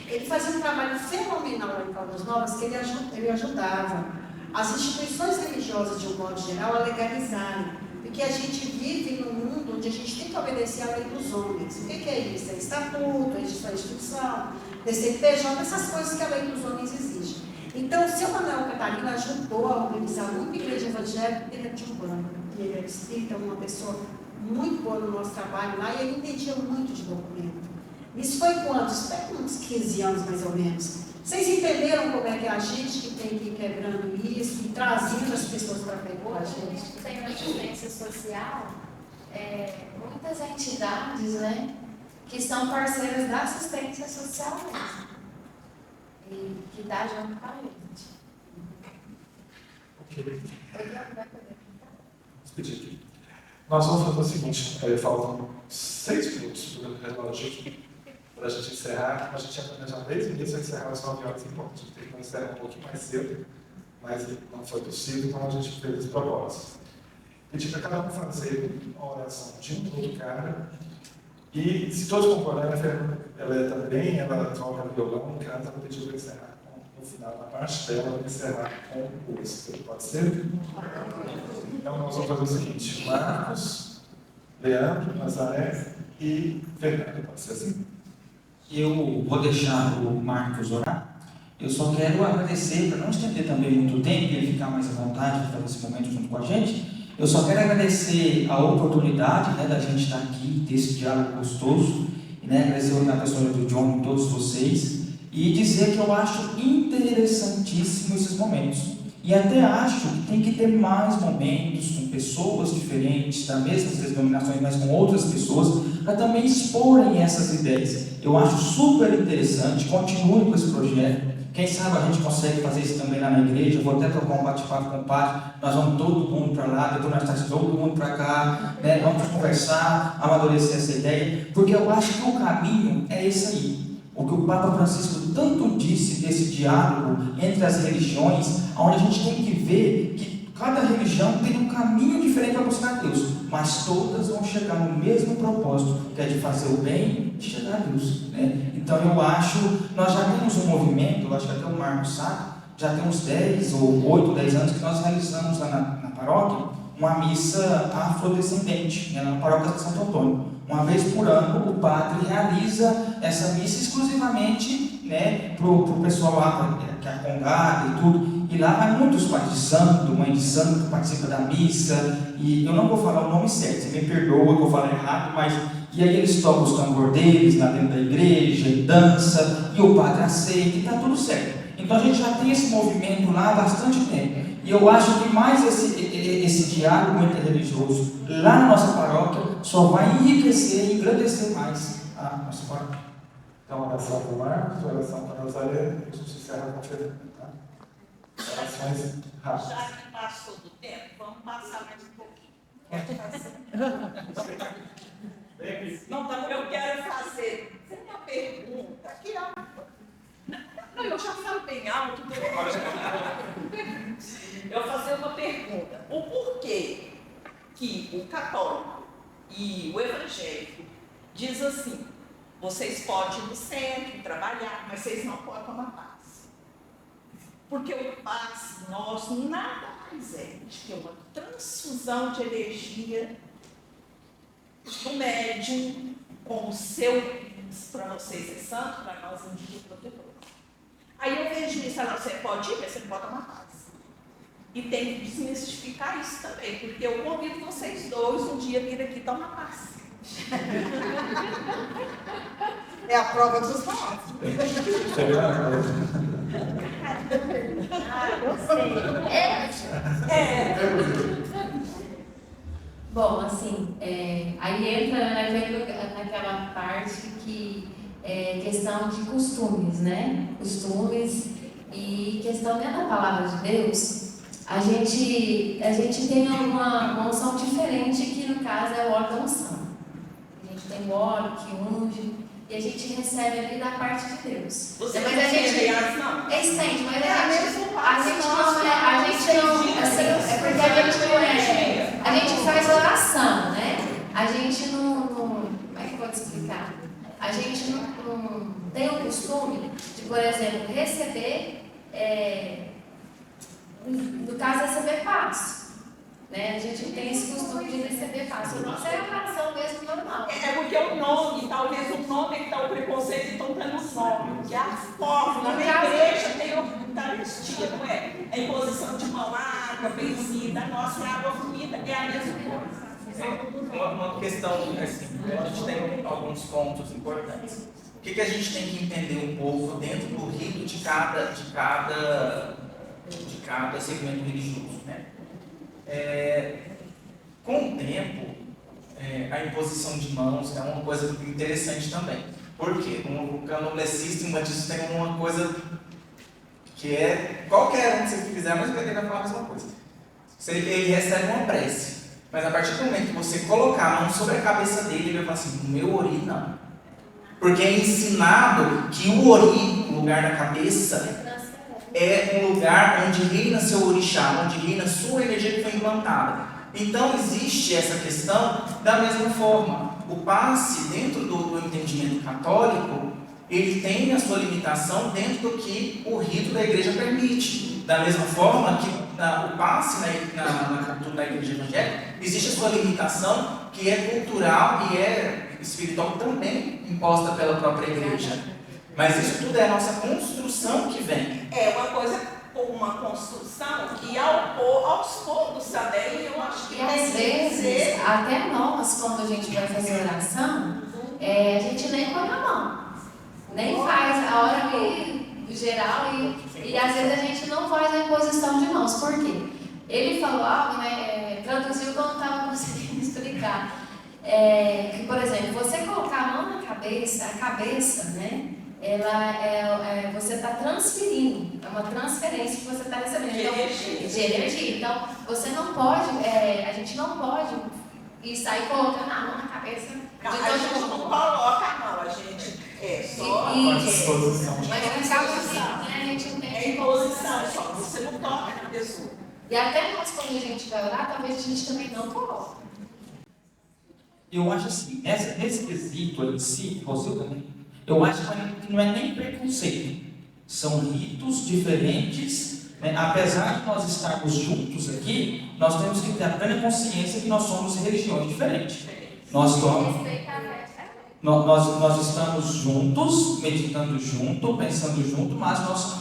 Ele fazia um trabalho fenomenal lá em Caldas Novas, que ele ajudava as instituições religiosas, de um modo geral, a legalizarem. Porque a gente vive num mundo onde a gente tem que obedecer à lei dos homens. O que é isso? É estatuto, é instituição, CNPJ, essas coisas que a lei dos homens exige. Então, o seu Manuel Catarina ajudou a organizar muita igreja evangélica dentro de Umbanda. E ele era espírita, uma pessoa muito boa no nosso trabalho lá, e ele entendia muito de documento. Isso foi quantos? Foi uns 15 anos, mais ou menos. Vocês entenderam como é que é a gente que tem que ir quebrando isso e trazendo as pessoas para perto da gente? A gente tem uma assistência social, muitas entidades, né, que são parceiras da assistência social mesmo. E que dá junto com a gente. Ok. Nós vamos fazer o seguinte, faltam 6 minutos do relógio para a gente encerrar. A gente já planejou 10 minutos para encerrar às 9 horas em ponto. A gente tem que encerrar um pouquinho mais cedo, mas não foi possível, então a gente fez esse propósito. Pedir para cada um fazer uma oração de um por cara. E se todos concordarem, a Fernanda, ela toca violão, canta, ela pediu para encerrar no final, na parte dela, encerrar com o êxito. Pode ser? Então nós vamos fazer o seguinte: Marcos, Leandro, Nazaré e Fernanda. Pode ser assim? Eu vou deixar o Marcos orar. Eu só quero agradecer, para não estender também muito tempo e ele ficar mais à vontade de fazer esse momento junto com a gente. Eu só quero agradecer a oportunidade, né, da gente estar aqui, ter esse diálogo gostoso, e, né, agradecer na pessoa do John e todos vocês, e dizer que eu acho interessantíssimo esses momentos. E até acho que tem que ter mais momentos com pessoas diferentes, das mesmas denominações, mas com outras pessoas, para também exporem essas ideias. Eu acho super interessante, continue com esse projeto. Quem sabe a gente consegue fazer isso também lá na igreja. Eu vou até trocar um bate-papo com o padre. Nós vamos todo mundo para lá, depois nós trazemos todo mundo para cá, né? Vamos conversar, amadurecer essa ideia, porque eu acho que o caminho é esse aí. O que o Papa Francisco tanto disse desse diálogo entre as religiões, onde a gente tem que ver que cada religião tem um caminho diferente para buscar Deus, mas todas vão chegar no mesmo propósito, que é de fazer o bem e chegar a Deus, né? Então eu acho, nós já temos um movimento, eu acho que até o Marcos sabe, já tem uns 10 ou 8, 10 anos que nós realizamos lá na paróquia uma missa afrodescendente, né, na paróquia de Santo Antônio. Uma vez por ano, o padre realiza essa missa exclusivamente, né, para o pessoal lá, que é a congada e tudo. E lá vai muitos pais de santo, mãe de santo, que participa da missa. E eu não vou falar o nome certo, você me perdoa que eu falei errado, mas... E aí eles tocam os tambor deles lá dentro da igreja, e dança, e o padre aceita, e está tudo certo. Então a gente já tem esse movimento lá há bastante tempo. E eu acho que mais esse diálogo interreligioso lá na nossa paróquia só vai enriquecer e engrandecer mais a nossa paróquia. Então, oração para o Marcos, oração para a Nazaré, e a gente encerra a conferência. Tá? Orações rápidas. Já que passou do tempo, vamos passar mais um pouquinho. Não, eu quero fazer uma pergunta aqui, ó. Não, eu já falo bem alto. Eu vou fazer uma pergunta. O porquê que o católico e o evangélico diz assim: vocês podem ir no centro, trabalhar, mas vocês não podem tomar passe. Porque o passe nosso nada mais é de que uma transfusão de energia do médium com o seu, para vocês é santo, para nós indígenas protetores. Aí eu vejo isso, você pode ir, mas você não pode tomar passe. E tem que desmistificar isso também, porque eu convido vocês dois um dia vir aqui tomar passe. É a prova dos nove. Bom, assim, aí entra naquela parte que é questão de costumes, né? Costumes e questão dentro da palavra de Deus, a gente tem uma unção diferente, que no caso é o óleo da unção. A gente tem o óleo que unge e a gente recebe ali da parte de Deus. Você mas a gente não? Estende, mas a gente faz oração, né? A gente não como é que eu vou te explicar? A gente não tem o costume de, por exemplo, receber, no caso, receber passo. Né? A gente não tem esse costume de receber passo. Não é a oração mesmo normal. É porque o nome, talvez o nome que está o preconceito, então está no nome. Porque a forma, na igreja tem Eucaristia, não é? A imposição de mão, água, benzida, a nossa água fluida é a mesma coisa. Uma questão, assim, a gente tem alguns pontos importantes. O que a gente tem que entender um pouco dentro do rito de cada segmento religioso, né? Com o tempo, a imposição de mãos é uma coisa interessante também. Por quê? O candomblessista e o umbandista tem uma coisa que é qualquer um que você fizer, mas ele vai falar a mesma coisa. Ele recebe uma prece. Mas a partir do momento que você colocar a mão sobre a cabeça dele, ele vai falar assim: o meu ori não. Porque é ensinado que o ori, o lugar da cabeça, é um lugar onde reina seu orixá, onde reina sua energia que foi implantada. Então existe essa questão da mesma forma. O passe, dentro do entendimento católico, ele tem a sua limitação dentro do que o rito da igreja permite. Da mesma forma que o passe na cultura da igreja evangélica, existe a sua limitação, que é cultural e é espiritual também imposta pela própria igreja. Mas isso tudo é a nossa construção que vem. É uma construção que aos poucos também, eu acho que e às vezes, até nós, quando a gente vai fazer oração, a gente nem põe a mão. Nem faz a hora ali geral e às vezes a gente não faz a imposição de mãos. Por quê? Ele falou algo, né, traduziu que eu não estava conseguindo explicar. Que, por exemplo, você colocar a mão na cabeça, a cabeça, né, você está transferindo, é uma transferência que você está recebendo de energia. Então, você não pode, a gente não pode ir sair colocando a mão na cabeça. A gente não coloca a mão, a gente só mas no caso assim, né, a gente não tem imposição, só você não toca na pessoa. E até nós, quando a gente vai orar, talvez a gente também não coloque. Eu acho assim, nesse quesito em si, você também, eu acho que não é nem preconceito. São ritos diferentes, né? Apesar de nós estarmos juntos aqui, nós temos que ter a plena consciência que nós somos religiões diferentes. Nós estamos juntos, meditando junto, pensando junto, mas nós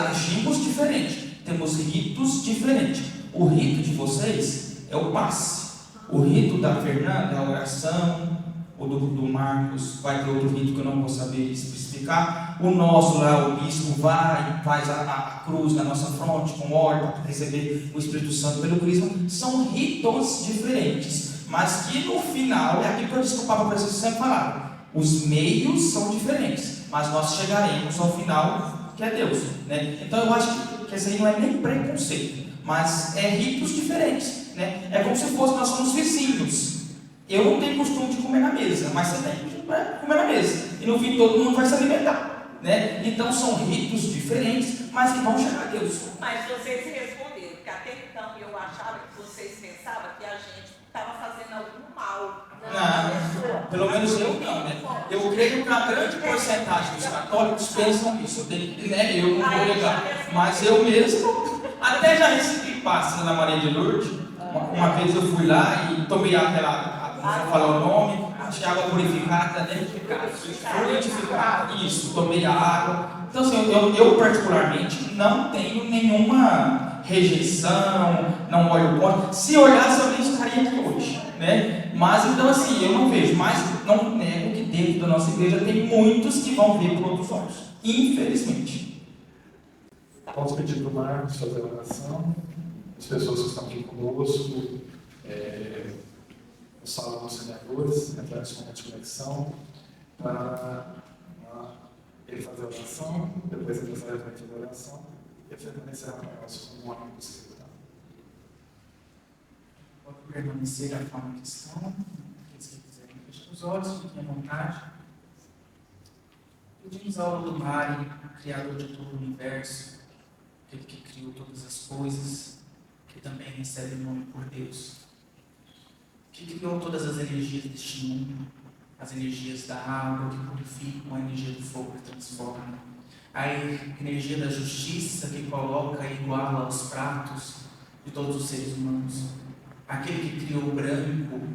agimos diferente. Temos ritos diferentes. O rito de vocês é o passe. O rito da Fernanda é a oração. O do Marcos vai ter outro rito que eu não vou saber especificar. O nosso lá, o bispo vai e faz a cruz na nossa fronte com óleo para receber o Espírito Santo pelo crisma. São ritos diferentes, mas que no final, é aquilo que eu desculpava para vocês sempre falaram, os meios são diferentes, mas nós chegaremos ao final, que é Deus, né? Então eu acho que esse aí não é nem preconceito, mas é ritos diferentes, né? É como se fosse, nós somos vizinhos. Eu não tenho costume de comer na mesa, mas você tem costume de comer na mesa. E no fim todo mundo vai se alimentar, né? Então são ritos diferentes, mas que vão chegar a Deus. Mas vocês responderam, porque até então eu achava que vocês pensavam que a gente estava fazendo algum mal. Não, pelo menos eu não, né? Eu creio que a grande porcentagem dos católicos pensam isso, né? Eu não vou negar, mas eu mesmo até já recebi passe na Maria de Lourdes. Uma vez eu fui lá e tomei aquela, não vou falar o nome, acho que água purificada, né? Purificada, isso, tomei a água. Então, assim, eu particularmente não tenho nenhuma rejeição, não olho contra. Se olhasse, eu nem estaria aqui hoje, né? Mas, então, assim, eu não vejo, mas não nego que dentro da nossa igreja tem muitos que vão ver por outros olhos, infelizmente. Posso pedir para o Marcos fazer a oração? As pessoas que estão aqui conosco, os salão dos senadores, entrar nesse momento de conexão, para ele fazer a oração, depois ele fazer a frente da oração, e permanecer a nós como um amigo possível. Pode permanecer da forma que estão, aqueles que quiserem fechar os olhos, fiquem à vontade. Pedimos ao Olodumare, Criador de todo o universo, aquele que criou todas as coisas, que também recebe o nome por Deus, que criou todas as energias deste mundo, as energias da água que purificam, a energia do fogo que transforma, a energia da justiça que coloca e iguala os pratos de todos os seres humanos, aquele que criou o branco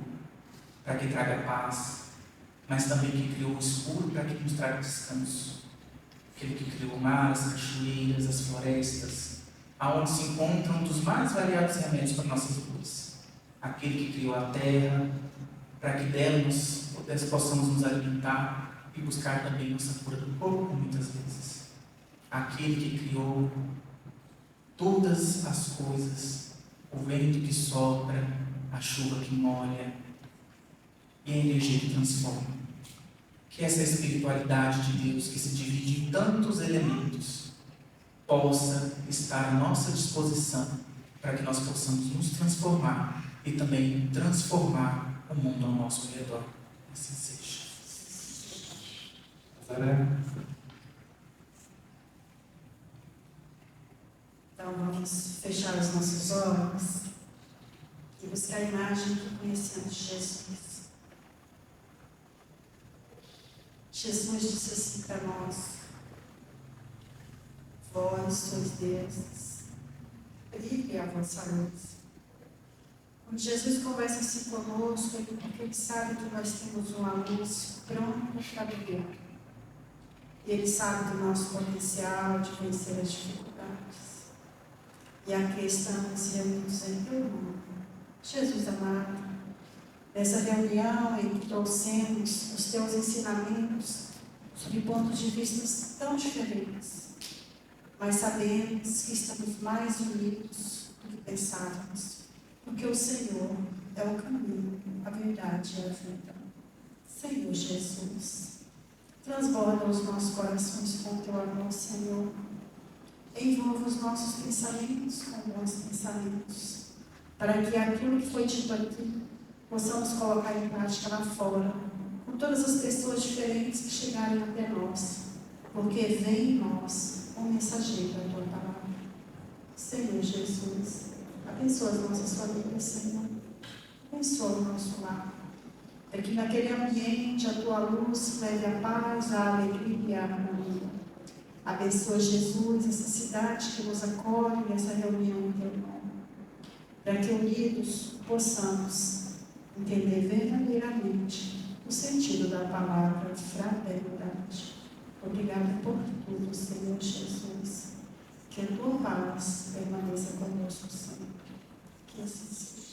para que traga paz, mas também que criou o escuro para que nos traga descanso, aquele que criou o mar, as cachoeiras, as florestas, aonde se encontram um dos mais variados remédios para nossas dores, aquele que criou a terra para que dela nós possamos nos alimentar e buscar também nossa cura do corpo muitas vezes, aquele que criou todas as coisas, o vento que sopra, a chuva que molha e a energia que transforma. Que essa espiritualidade de Deus, que se divide em tantos elementos, possa estar à nossa disposição para que nós possamos nos transformar e também transformar o mundo ao nosso redor. Assim seja. Então vamos fechar os nossos olhos e buscar a imagem que conhecemos de Jesus. Jesus disse assim para nós: vós sois deuses, brilhe a vossa luz. Quando Jesus conversa assim conosco, é porque Ele sabe que nós temos uma luz pronta para brilhar. E Ele sabe do nosso potencial de vencer as dificuldades. E aqui estamos reunidos em teu nome, Jesus amado. Nessa reunião em que trouxemos os teus ensinamentos sob pontos de vista tão diferentes, mas sabemos que estamos mais unidos do que pensávamos, porque o Senhor é o caminho, a verdade e a vida. Senhor Jesus, transborda os nossos corações com o teu amor, Senhor. Envolva os nossos pensamentos com bons pensamentos, para que aquilo que foi dito aqui possamos colocar em prática lá fora, com todas as pessoas diferentes que chegarem até nós, porque vem em nós um mensageiro da tua palavra. Senhor Jesus, abençoa as nossas famílias, Senhor. Abençoa o nosso lar. Para que naquele ambiente a tua luz leve a paz, a alegria e a harmonia. Abençoa, Jesus, essa cidade que nos acolhe, essa reunião em teu nome, para que unidos possamos entender verdadeiramente o sentido da palavra fraternidade. Obrigada por tudo, Senhor Jesus. Que a tua paz permaneça conosco sempre. Que assim seja.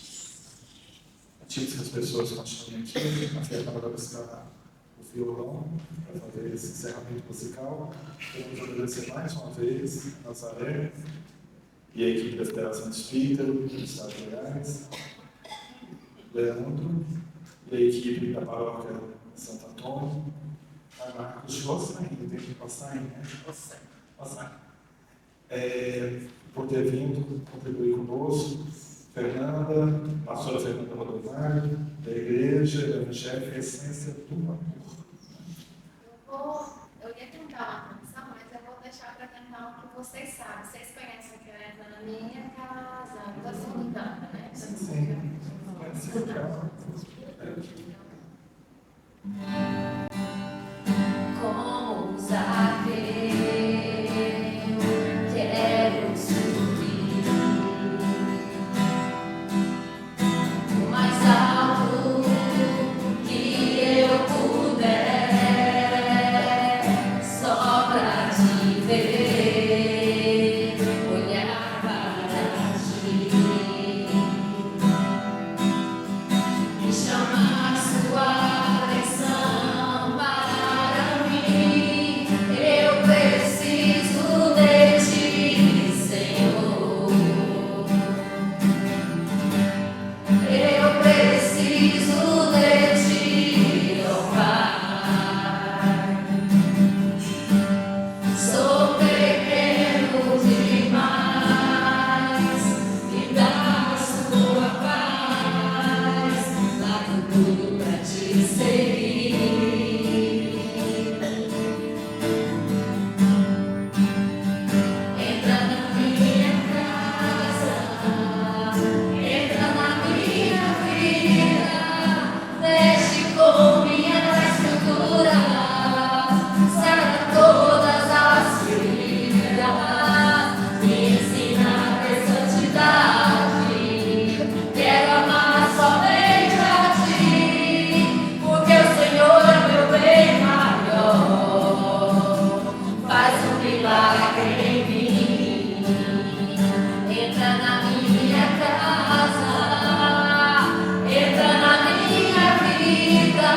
Antes que as pessoas continuem aqui, a Fernanda vai buscar o violão para fazer esse encerramento musical. Queremos agradecer mais uma vez a Nazaré e a equipe da Federação Espírita do Estado de Goiás, Leandro e a equipe da Paróquia Santo Antônio, a Marcos José, ainda tem que passar ainda, né? Passar. Por ter vindo contribuir conosco, Fernanda, pastora Fernanda Rodovalho, da Igreja Evangélica Essência do Amor. Eu ia tentar uma canção, mas eu vou deixar para tentar o que vocês sabem. Vocês conhecem que entra na minha casa, todo mundo canta, né? Sim. Como Zaqueu, quero subir o mais alto que eu puder, só pra te ver, olhar para ti e chamar sua atenção para mim. Eu preciso de ti, Senhor. Eu preciso de ti, ó Pai. Sou pequeno demais, me dá a sua paz, largo tudo pra te seguir. Entra na minha casa, entra na minha vida, mexe com minha estrutura, sara todas as feridas, me ensina a ter santidade. Quero amar somente a ti, porque o Senhor é meu bem maior. Faz um milagre em mim. Entra na minha casa, entra na minha vida,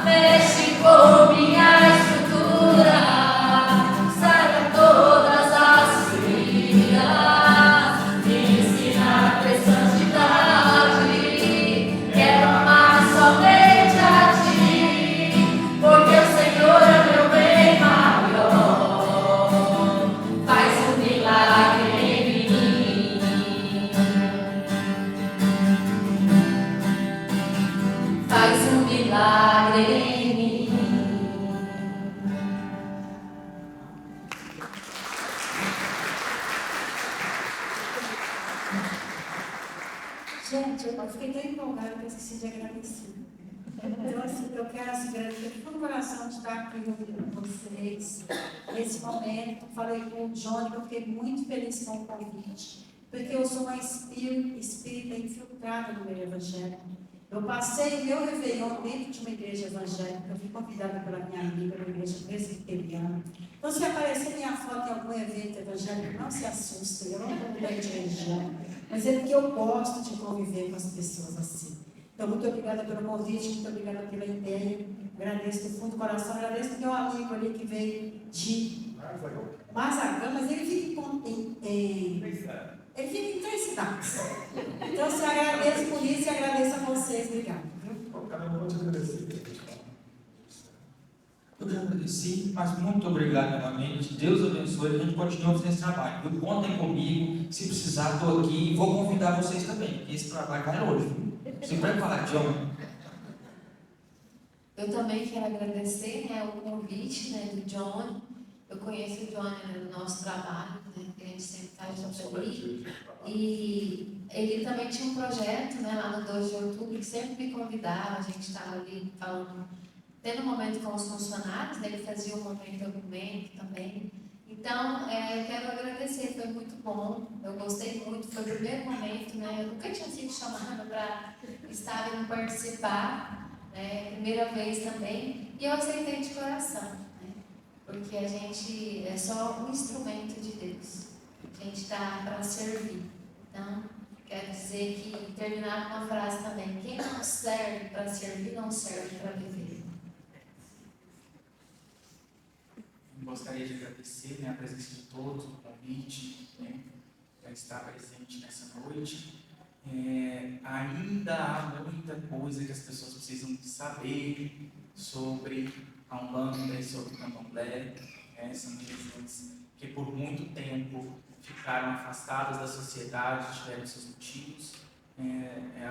mexe com minha estrutura, sara todas as feridas, me ensina a ter santidade. Quero amar somente a ti, porque o Senhor é meu bem maior. Faz um milagre em mim. Faz um milagre em mim. Gente, eu fiquei tão empolgada que eu esqueci de agradecer. Então, assim, eu quero agradecer de todo o coração de estar aqui ouvindo vocês nesse momento. Falei com o Johnny, que eu fiquei muito feliz com o convite, porque eu sou uma espírita infiltrada no meio evangélico. Eu passei o meu Réveillon dentro de uma igreja evangélica, eu fui convidada pela minha amiga da igreja presbiteriana. Então, se aparecer minha foto em algum evento evangélico, não se assustem, eu não estou mudando de religião, mas é porque eu gosto de conviver com as pessoas assim. Então, muito obrigada pelo convite, muito obrigada pela ideia, agradeço do fundo do coração, agradeço do meu amigo ali que veio de Mazagã, mas ele fica ele fica em 3 cidades. Então, eu agradeço por isso e agradeço a vocês. Obrigada. Eu vou te agradecer. Eu já agradeci, mas muito obrigado novamente. Deus abençoe, a gente continua fazendo esse trabalho. Viu? Contem comigo, se precisar, estou aqui e vou convidar vocês também, porque esse trabalho vai hoje. Se prepara, John. Eu também quero agradecer, né, o convite, né, do John. Eu conheço o John, né, no nosso trabalho, né, que a gente sempre está junto ali. E ele também tinha um projeto, né, lá no 2 de outubro, que sempre me convidava, a gente estava ali falando, tendo um momento com os funcionários, né, ele fazia um momento também. Então, eu quero agradecer, foi muito bom, eu gostei muito, foi o primeiro momento, né? Eu nunca tinha sido chamada para estar e participar, né? Primeira vez também, e eu aceitei de coração, né? Porque a gente é só um instrumento de Deus, a gente está para servir. Então, quero dizer que, terminar com uma frase também: quem não serve para servir, não serve para viver. Gostaria de agradecer, né, a presença de todos, o convite, né, para estar presente nessa noite. Ainda há muita coisa que as pessoas precisam saber sobre a Umbanda e sobre o Candomblé. São religiões que por muito tempo ficaram afastadas da sociedade, tiveram seus motivos.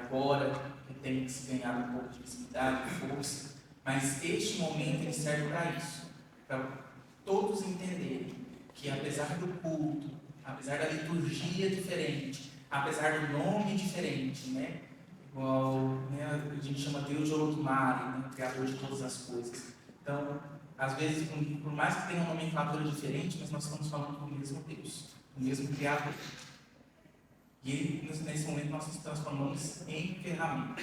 Agora que tem que se ganhar um pouco de visibilidade, de força, mas este momento ele serve para isso, para todos entenderem que, apesar do culto, apesar da liturgia diferente, apesar do nome diferente, né? Igual, né, a gente chama Deus de Olodumare, né, Criador de todas as coisas. Então, às vezes, por mais que tenha uma nomenclatura diferente, mas nós estamos falando do mesmo Deus, do mesmo Criador. E nesse momento nós nos transformamos em ferramenta.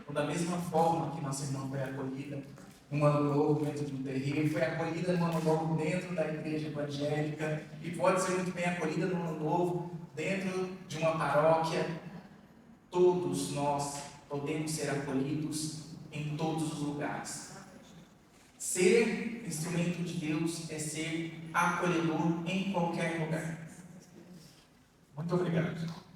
Então, da mesma forma que nossa irmã foi acolhida um ano novo dentro de um terreiro, foi acolhida no ano novo dentro da igreja evangélica e pode ser muito bem acolhida no ano novo dentro de uma paróquia. Todos nós podemos ser acolhidos em todos os lugares. Ser instrumento de Deus é ser acolhedor em qualquer lugar. Muito obrigado.